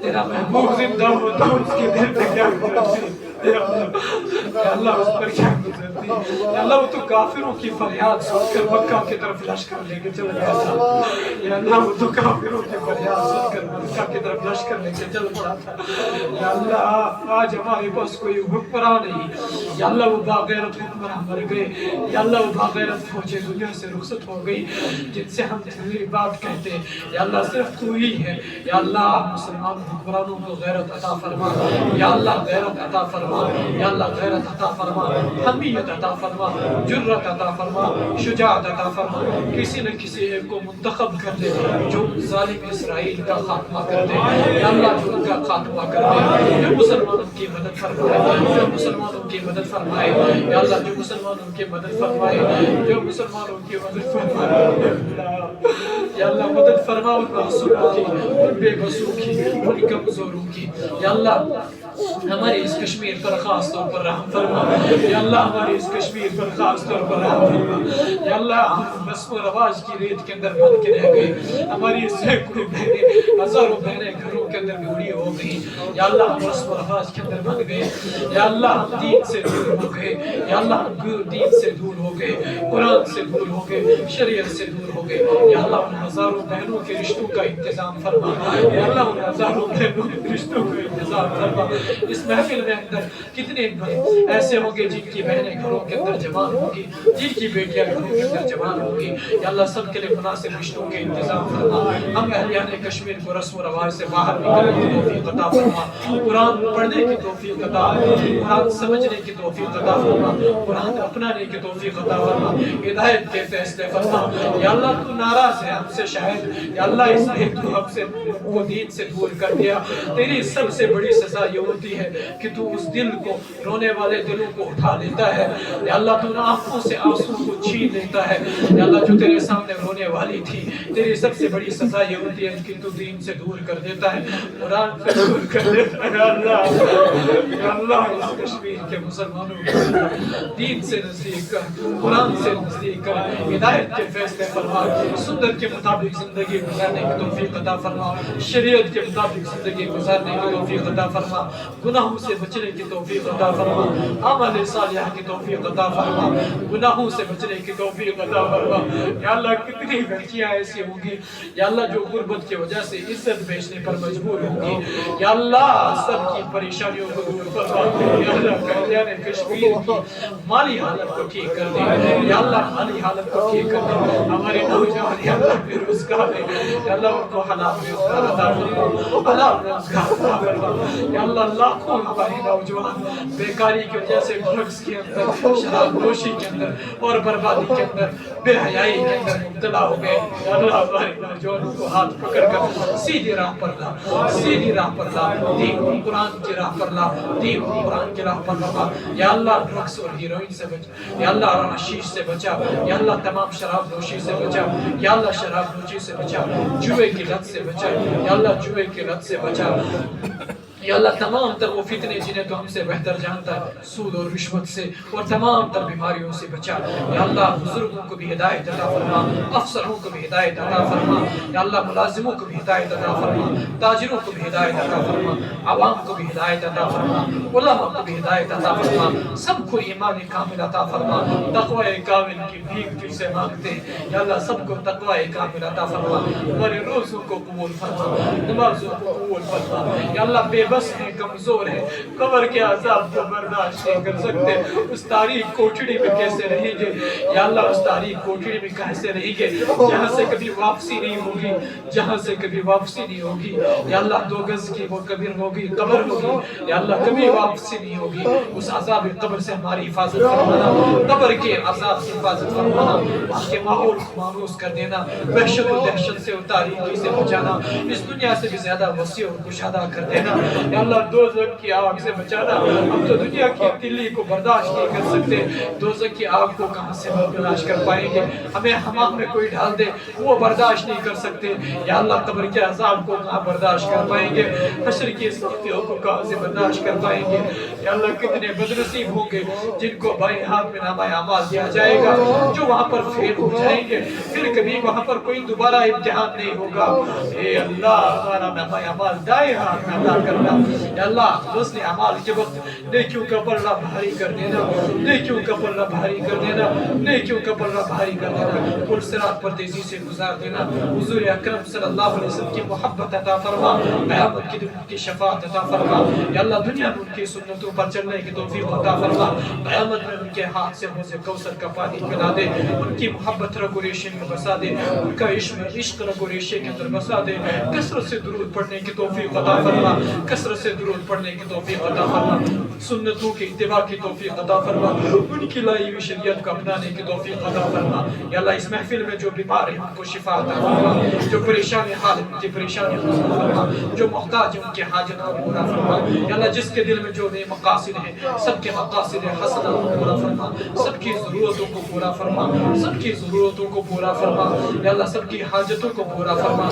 Speaker 2: تیرا محبوب زندہ ہوتا اس کے دل میں کیا گزرتی، یا اللہ اس پر کیا گزرتی، یا اللہ وہ تو کافروں کی فریاد سن کر مکہ کی طرف لشکر لے کے چل گیا تھا، یا اللہ وہ تو کافروں کی فریاد سن کر مکہ کی طرف لشکر لے کے چل پڑا تھا، یا اللہ آج ہمارے پاس کوئی حکمراں نہیں، یا اللہ وہ باغیرت حکمراں مر گئے، یا اللہ وہ باغیرت فوجیں دنیا سے رخصت ہو گئی جن سے ہم تیری بات کہتے ہیں، یا اللہ صرف تو ہی ہے، یا اللہ مسلمان حکمرانوں کو غیرت عطا فرما، یا اللہ غیرت عطا فرما، یا اللہ غیرت عطا فرما، حمیت عطا فرما، جرت عطا فرما، شجاعت عطا فرما، کسی نہ کسی ایک کو منتخب کر دے جو ظالم اسرائیل کا خاتمہ کر دے، یا اللہ جو ان کا خاتمہ کر دے، جو مسلمانوں کی مدد فرمائے، جو مسلمانوں کی مدد فرمائے، یا اللہ جو مسلمانوں کی مدد فرمائے، جو مسلمانوں کی مدد فرمائے، یا اللہ مدد فرما ان معصوموں کی، ان بے بسوں کی، ان کمزوروں کی، یا اللہ ہمارے اس کشمیر پر خاص طور پر رحم فرما یا اللہ، ہمارے اس کشمیر پر خاص طور پر رحم فرما یا اللہ. ہم رسم و رواج کی ریت کے اندر بند کے رہ گئے، ہماری سینکڑوں بہنیں، ہزاروں بہنیں گھروں کے اندر گوڑی ہو گئی یا اللہ. ہم رسم و رواج کے اندر بند گئے یا اللہ، ہم دین سے دور ہو گئے یا اللہ، ہم دین سے دور ہو گئے، قرآن سے دور ہو گئے، شریعت سے دور ہو گئے یا اللہ. ان ہزاروں بہنوں کے رشتوں کا انتظام فرما یا اللہ، ان ہزاروں بہنوں کے رشتوں کا انتظام فرما. اس محفل میں اندر کتنے ایسے ہوں گے جن کی بہنیں گھروں کے اندر جوان ہوں گی، جن کی بیٹیاں گھروں کے اندر جوان ہوں گی یا اللہ. سب کے لیے مناسب رشتوں کے انتظام فرما. ہم اہلیان کشمیر کو رسم و رواج سے باہر نکلنے کی توفیق عطا فرما، قرآن پڑھنے کی توفیق عطا فرما، قرآن سمجھنے کی توفیق عطا فرما، قرآن اپنانے کی توفیق عطا فرما، ہدایت کے فیصلے فرما یا اللہ. تو ناراض ہے ہم سے شاید یا اللہ، اس لیے تو ہم سے کو دین سے دور کر دیا. تیری سب سے بڑی سزا یہ ہوتی ہے کہ تو اس دل کو، رونے والے دلوں کو اٹھا لیتا ہے یا اللہ. تو آنکھوں سے آنسو کو چھین لیتا ہے یا اللہ. جو تیرے سامنے رونے والی تھی، تیری سب سے بڑی سزا یہ ہوتی ہے کہ تو دین سے دور کر دیتا ہے، قرآن سے دور کر دیتا ہے یا اللہ. یا اللہ، اس کشمیر کے مسلمانوں کو دین سے نزدیک کر، قرآن سے نزدیک کر، ہدایت کے فیصلے فرما، سنت کے مطابق زندگی گزارنے کی توفیق عطا فرما، شریعت کے مطابق زندگی گزارنے کی توفیق عطا فرما، گناہوں سے بچنے کی توفیق عطا فرما، عمل صالحہ کی توفیق عطا فرما، گناہوں سے بچنے کی توفیق عطا فرما یا اللہ. کتنی لڑکیاں ایسی ہوں گی یا اللہ جو غربت کی وجہ سے عزت بیچنے پر مجبور ہوں گی یا اللہ. سب کی پریشانیوں کو دور فرما یا اللہ. اہلیان کشمیر کی مالی حالت کو ٹھیک کر دے یا اللہ، مالی حالت کو ٹھیک کر دے. ہمارے نوجوان یا اللہ بے روزگار ہے یا اللہ، ان کو حلال روزگار عطا فرما، حلال روزگار عطا فرما یا اللہ. لاکھوں ہمارے نوجوان بیکاری کی وجہ سے ڈرگز کے اندر، شراب نوشی کے اندر اور بربادی کے اندر، بے حیائی کے اندر مبتلا ہو گئے یا اللہ. ہمارے نوجوانوں کو ہاتھ پکڑ کر سیدھی راہ پر لا، سیدھی راہ پر لا، دین قرآن کی راہ پر لا، دین قرآن کی راہ پر لا یا اللہ. ڈرگز اور ہیروئن سے بچا یا اللہ، حشیش سے بچا یا اللہ، تمام شراب نوشی سے بچا یا اللہ، شراب نوشی سے بچا، جوئے کی لت سے بچا یا اللہ، جوئے کی لت سے بچا یا اللہ. تمام تر وہ فتنے جنہیں تو ہم سے بہتر جانتا ہے، سود اور رشوت سے اور تمام تر بیماریوں سے بچا یا اللہ. بزرگوں کو بھی ہدایت عطا فرما، افسروں کو بھی ہدایت عطا فرما یا اللہ. ملازموں کو بھی ہدایت عطا فرما، تاجروں کو بھی ہدایت عطا فرما، عوام کو بھی ہدایت عطا فرما، علماء کو بھی ہدایت عطا فرما. سب کو ایمان کامل عطا فرما، تقوی کامل کی بھیک تجھ سے مانگتے ہیں یا اللہ. سب کو تقوی کامل عطا فرما، ہمارے روزوں کو قبول فرما، نمازوں کو قبول فرما یا اللہ. بے بس ہیں، کمزور ہیں، قبر کے عذاب کو برداشت نہیں کر سکتے. اس تاریخ کوٹڑی میں کیسے رہیں گے یا اللہ. اس تاریخ کوٹڑی میں کیسے رہیں گے جہاں سے کبھی واپسی نہیں ہوگی، جہاں سے کبھی واپسی نہیں ہوگی یا اللہ. 2 گز کی وہ قبر ہوگی، قبر ہوگی یا اللہ، کبھی واپسی نہیں ہوگی. اس عذاب قبر سے ہماری حفاظت فرمانا، قبر کے عذاب سے حفاظت فرمانا، اس کے ماحول کو مانوس کر دینا، وحشت و دہشت سے اور تاریکی سے بچانا، اس دنیا سے بھی زیادہ وسیع اور کشادہ کر دینا یا اللہ. دوزخ کی آگ سے بچانا. ہم تو دنیا کی تلی کو برداشت نہیں کر سکتے، دوزخ کی آگ کو کہاں سے برداشت کر پائیں گے. ہمیں حمام میں کوئی ڈال دے وہ برداشت نہیں کر سکتے یا اللہ. قبر کے عذاب کو کہاں برداشت کر پائیں گے، حشر کی سختیوں کو کہاں سے برداشت کر پائیں گے یا اللہ. کتنے بدنصیب ہوں گے جن کو بائیں ہاتھ میں نامہ اعمال دیا جائے گا، جو وہاں پر فیل ہو جائیں گے، پھر کبھی وہاں پر کوئی دوبارہ امتحان نہیں ہوگا. اے اللہ، ہمارا نامہ اعمال دائیں ہاتھ میں عطا کرنا یا اللہ. وزن اعمال کے وقت نیکیوں کا پلڑا بھاری کر دینا، نیکیوں کا پلڑا بھاری کر دینا، نیکیوں کا پلڑا بھاری کر دینا. پل صراط پر تیزی سے گزار دینا. حضور اکرم صلی اللہ علیہ وسلم کی محبت عطا فرما، قیامت کے دن ان کی شفاعت عطا فرما یا اللہ. دنیا میں ان کی سنتوں پر چلنے کی توفیق عطا فرما، قیامت میں ان کے ہاتھ سے حوض کوثر کا پانی پلا دے. ان کی محبت رگ و ریشے میں بسا دے، ان کا عشق رگ و ریشے کے اندر بسا دے. کثرت سے درود پڑھنے کی توفیق عطا فرما، کثرت سے درود پڑھنے کی توفیق عطا فرما، سنتوں کی اتباع کی توفیق عطا فرما، ان کی لائی ہوئی شریعت کو اپنانے کی توفیق عطا فرما یا اللہ. اس محفل میں جو بیمار ہیں ان کو شفا عطا فرما، جو پریشان حال ان کی پریشانی دور فرما، جو محتاج ہیں ان کی حاجت کو پورا فرما یا اللہ. جس کے دل میں جو نئے مقاصد ہیں سب کے مقاصد حسنہ کو پورا فرما، سب کی ضرورتوں کو پورا فرما، سب کی ضرورتوں کو پورا فرما یا اللہ. سب کی حاجتوں کو پورا فرما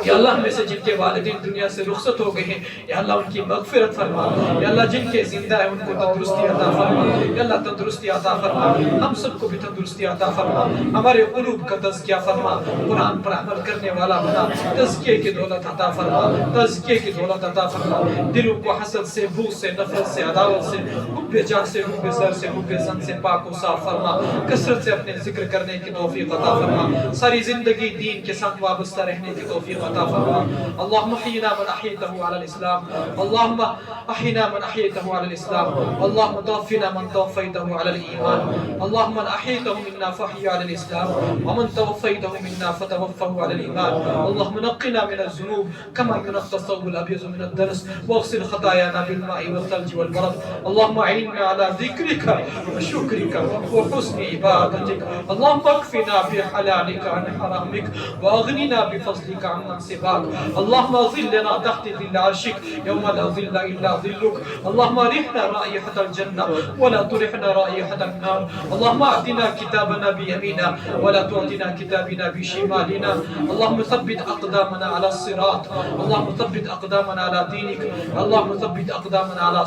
Speaker 2: یا اللہ ہمیں سے جن کے والدین دنیا سے رخصت ہو گئے ہیں یا اللہ ان کی مغفرت فرما، یا اللہ جن کے زندہ ہیں ان کو تندرستی عطا فرما، یا اللہ تندرستی عطا فرما، ہم سب کو بھی تندرستی عطا فرما، ہمارے قلوب کا تزکیہ فرما، قرآن پر عمل کرنے والا بنا، تزکیے کی دولت عطا فرما، تزکیے کی دولت عطا فرما، دلوں کو حسد سے، بغض سے، نفرت سے، عداوت سے، حب جاہ سے، حب زر سے، حب زن سے پاک و صاف فرما، کثرت سے اپنے ذکر کرنے کی توفیق عطا فرما، ساری زندگی دین کے ساتھ وابستہ رہنے کی توفیق عطا فرما. اللهم احينا من احييته على الاسلام، اللهم احينا من احييته على الاسلام، اللهم توفنا من توفيته على الايمان، اللهم من احييته منا فاحيا على الاسلام، ومن توفيته منا فتوفه على الايمان. اللهم نقنا من الذنوب كما ينقى الثوب الابيض من الدنس، واغسل خطايانا بالماء والثلج والبرد. اللهم اعنا على ذكرك وشكرك وحسن عبادتك. اللهم اكفنا بحلالك عن حرامك واغننا بفضلك عمن سواك. اللهم ظلنا تحت ظل عرشك يوم لا ظل الا ظلك. اللهم رحنا رائحة الجنة ولا ترحنا رائحة النار. اللهم اعطنا كتابنا بيميننا ولا تعطنا كتابنا بشمالنا. اللهم ثبت اقدامنا على الصراط، اللهم ثبت اقدامنا على دينك، اللهم ثبت اقدامنا على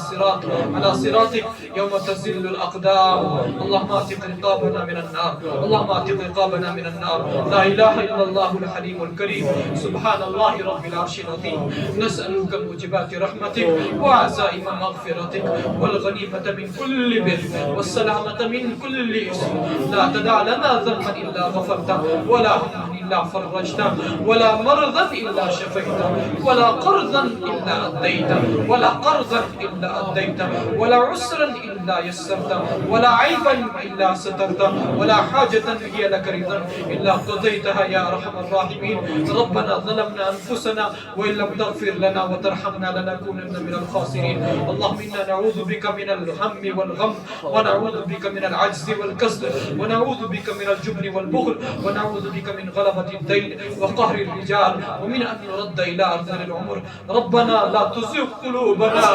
Speaker 2: صراطك يوم تزل الاقدام. اللهم اعتق رقابنا من النار، اللهم اعتق رقابنا من النار. لا اله الا الله الحليم الكريم. سبحان الله رب العرش العظيم. نسألك موجبات رحمتك وعزائم مغفرتك والغنيمة من كل بر والسلامة من كل إثم. لا تدع لنا ذنبا إلا غفرته ولا هما إلا فرجته ولا مرضا إلا شفيته ولا قرضا إلا أديته ولا قرضا إلا أديته ولا عسرا إلا يسرته ولا عيبا إلا سترته ولا حاجة هي لك رضا إلا قضيتها يا أرحم الراحمين. ربنا ظلمنا أنفسنا وإن لم تغفر لنا وترحمنا لنكونن من الخاسرين. اللهم إنا نعوذ بك من الهم والغم ونعوذ بك من العجز والكسل ونعوذ بك من الجبن والبخل ونعوذ بك من غلبة الدين وقهر الرجال ومن أن نرد إلى أرذل العمر. ربنا لا تزغ قلوبنا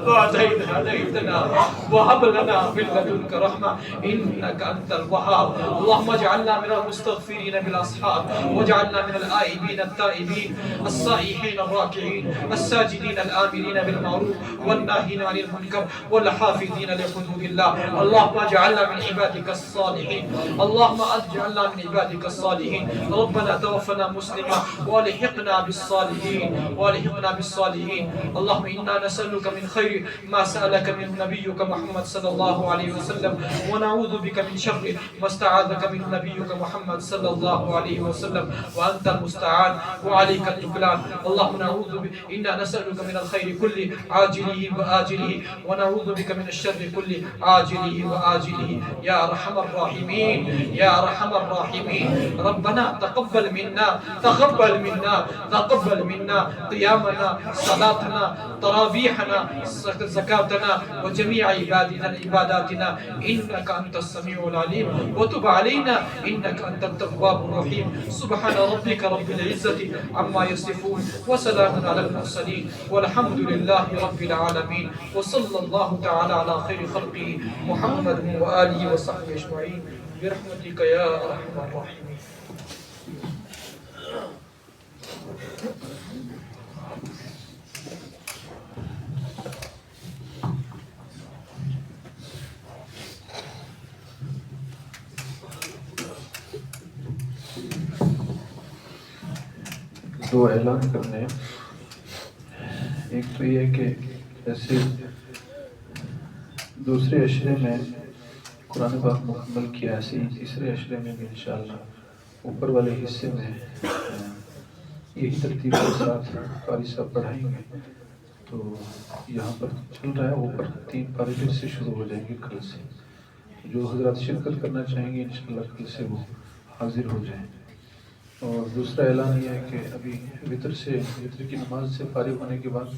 Speaker 2: بعد إذ هديتنا وهب لنا من لدنك رحمة إنك أنت الوهاب. اللهم اجعلنا من المستغفرين بالأسحار واجعلنا من الآئبين التائبين الصائحين الراكعين الساجدين الآمرين بالمعروف والناهين عن المنكر والحافظين لحدود الله. اللهم اجعلنا من عبادك الصالحين، اللهم اجعلنا من عبادك الصالحين. ربنا توفنا مسلما والحقنا بالصالحين والحقنا بالصالحين. اللهم إنا نسألك من خير ما سألك من نبيك محمد صلى الله عليه وسلم ونعوذ بك من شر ما استعاذك من نبيك محمد صلى الله عليه وسلم وأنت المستعان وعليك التكلان. اللهم نعوذ بك، إنا نسألك من الخير كله عاجله وآجله ونعوذ بك من الشر كله عاجله وآجله يا أرحم الراحمين يا أرحم الراحمين. ربنا تقبل منا تقبل منا قيامنا صلاتنا تراويحنا زكاتنا وجميع عباداتنا إنك أنت السميع العليم وتب علينا إنك أنت التواب الرحيم. سبحان ربك رب العزة عما يصفون وسلام على المرسلين والحمد لله رب العالمين وصلى الله تعالى على خير خلقه محمد وآله وصحبه أجمعين برحمتك يا أرحم الراحمين.
Speaker 3: دو اعلان کرنے ہیں. ایک تو یہ کہ جیسے دوسرے عشرے میں قرآن پاک مکمل کیا، ایسے ہی تیسرے عشرے میں بھی انشاءاللہ اوپر والے حصے میں یہی ترتیب کے ساتھ قاری صاحب پڑھائیں گے. تو یہاں پر چل رہا ہے، اوپر 3 پارے پھر سے شروع ہو جائیں گے کل سے. جو حضرات شرکت کرنا چاہیں گے انشاءاللہ کل سے وہ حاضر ہو جائیں. اور دوسرا اعلان یہ ہے کہ ابھی وطر کی نماز سے فارغ ہونے کے بعد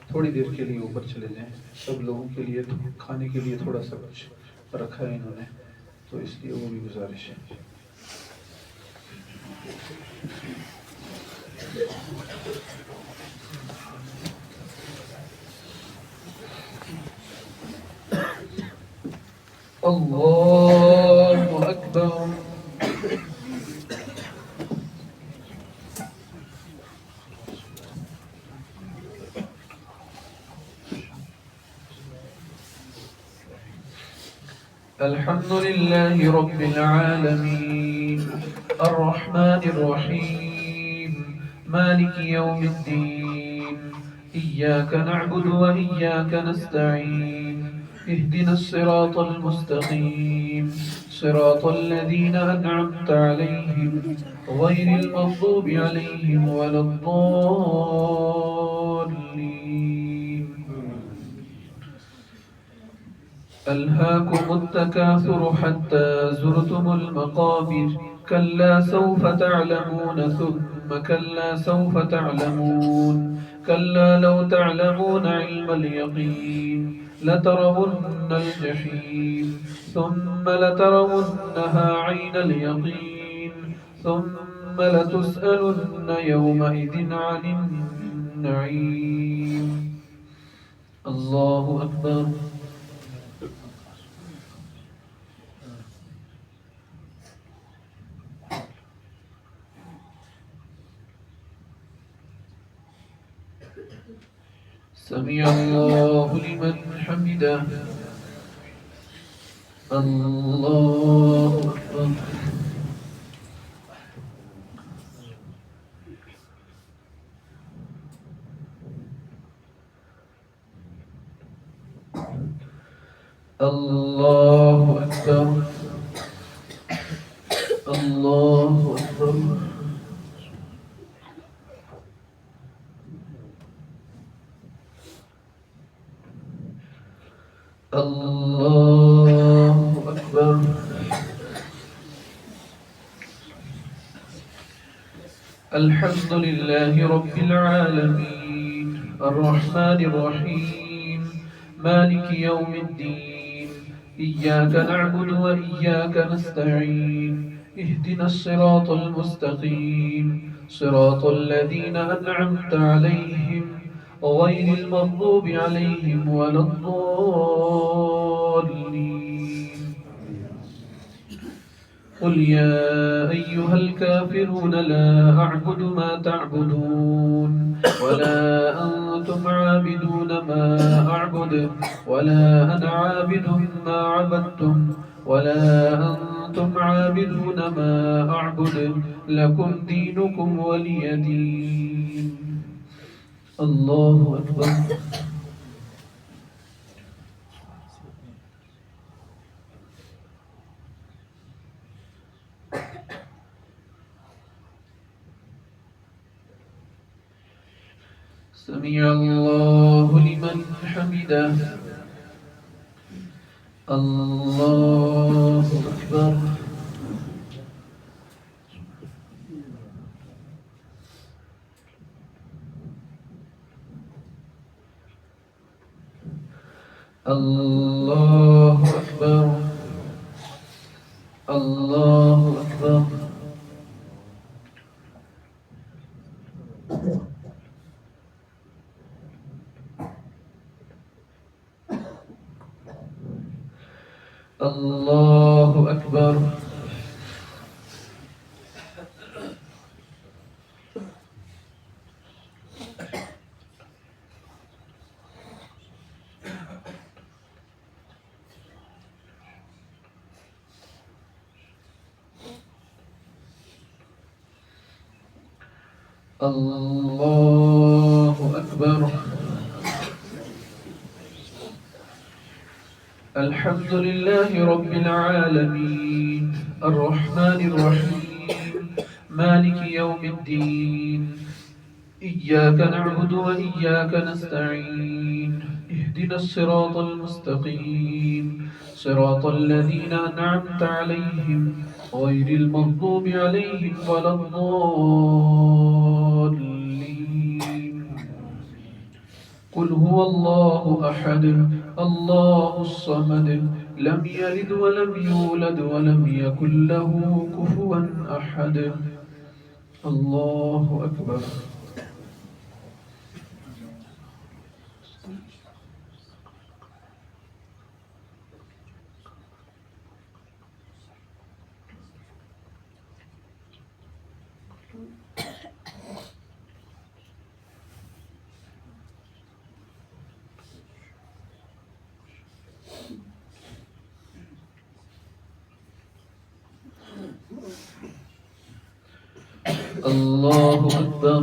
Speaker 3: تھوڑی دیر کے لیے اوپر چلے جائیں. سب لوگوں کے لیے کھانے کے لیے تھوڑا سا کچھ رکھا ہے انہوں نے، تو اس لیے وہ بھی گزارش ہے. اللہ اکبر. الحمد لله رب العالمين الرحمن الرحيم مالك يوم الدين إياك نعبد وإياك نستعين اهدنا الصراط المستقيم صراط الذين أنعمت عليهم غير المغضوب عليهم ولا الضالين. ألهاكم التكاثر حتى زرتم المقابر كلا سوف تعلمون ثم كلا سوف تعلمون كلا لو تعلمون علم اليقين لترون الجحيم ثم لترونها عين اليقين ثم لتسألن يومئذ عن النعيم. الله أكبر. سمع الله لمن حمده. الله أكبر. الله أكبر. الله أكبر. الله أكبر. الحمد لله رب العالمين الرحمن الرحيم مالك يوم الدين إياك نعبد وإياك نستعين اهدنا الصراط المستقيم صراط الذين أنعمت عليهم غير المغضوب عليهم ولا الضالين. قل يا أيها الكافرون لا أعبد ما تعبدون ولا أنتم عابدون ما أعبد ولا أنا عابد ما عبدتم ولا أنتم عابدون ما أعبد لكم دينكم ولي دين. الله أكبر. سمع الله لمن حمده. الله أكبر. الله أكبر. الله أكبر. الله أكبر. الله أكبر. الحمد لله رب العالمين الرحمن الرحيم مالك يوم الدين إياك نعبد وإياك نستعين اهدنا الصراط المستقيم صراط الذين أنعمت عليهم غير المغضوب عليهم ولا الضالين. قل هو الله أحد الله الصمد لم يلد ولم يولد ولم يكن له كفوا أحد. الله أكبر. اللہ اکبر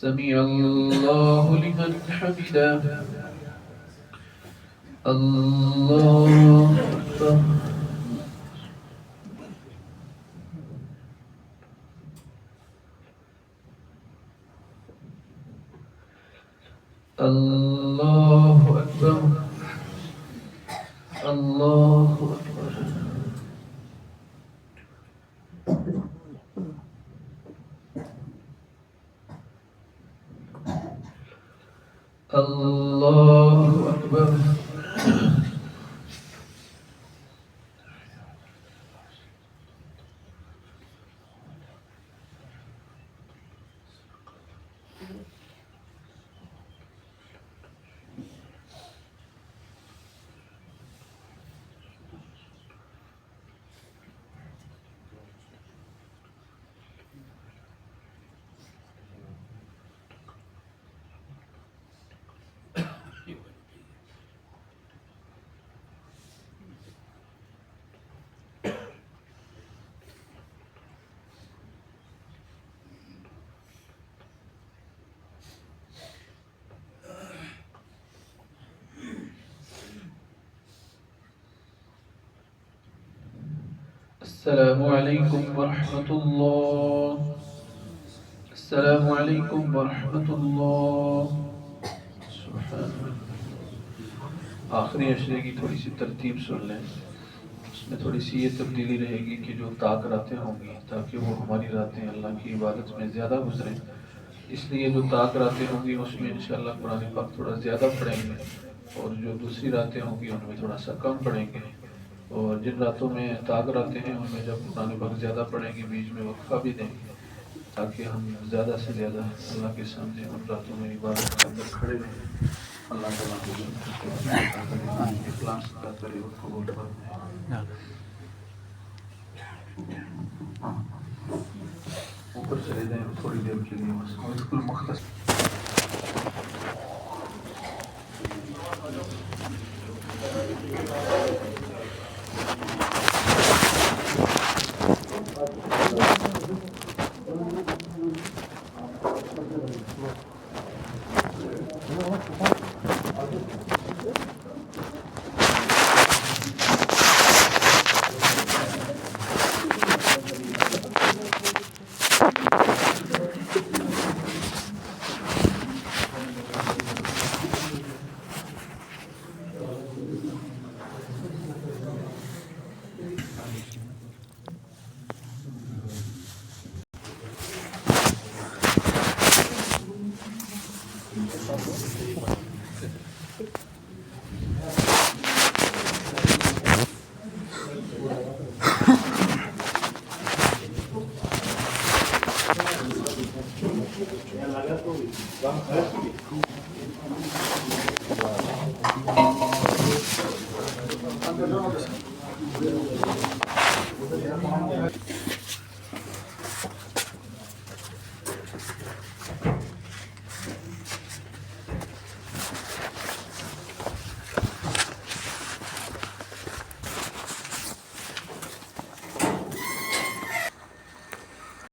Speaker 3: سمع اللہ لمن حمدہ اللہ اکبر اللہ اکبر اللہ اکبر اللہ اکبر السلام علیکم ورحمۃ اللہ السلام علیکم ورحمۃ اللہ سبحان اللہ۔ آخری عشرے کی تھوڑی سی ترتیب سن لیں، اس میں تھوڑی سی یہ تبدیلی رہے گی کہ جو طاق راتیں ہوں گی تاکہ وہ ہماری راتیں اللہ کی عبادت میں زیادہ گزریں، اس لیے جو طاق راتیں ہوں گی اس میں انشاءاللہ قرآن پاک تھوڑا زیادہ پڑھیں گے، اور جو دوسری راتیں ہوں گی ان میں تھوڑا سا کم پڑھیں گے، اور جن راتوں میں طاق راتیں ہیں ان میں جب قرآن پاک زیادہ پڑھیں گے بیچ میں وقفہ بھی دیں گے تاکہ ہم زیادہ سے زیادہ اللہ کے سامنے ان راتوں میں عبادت کے اندر کھڑے رہیں۔ اللہ تعالیٰ اخلاص عطا کرے اور قبول فرمائے۔ اوپر چلے جائیں تھوڑی دیر کے لیے بس، بالکل مختصر۔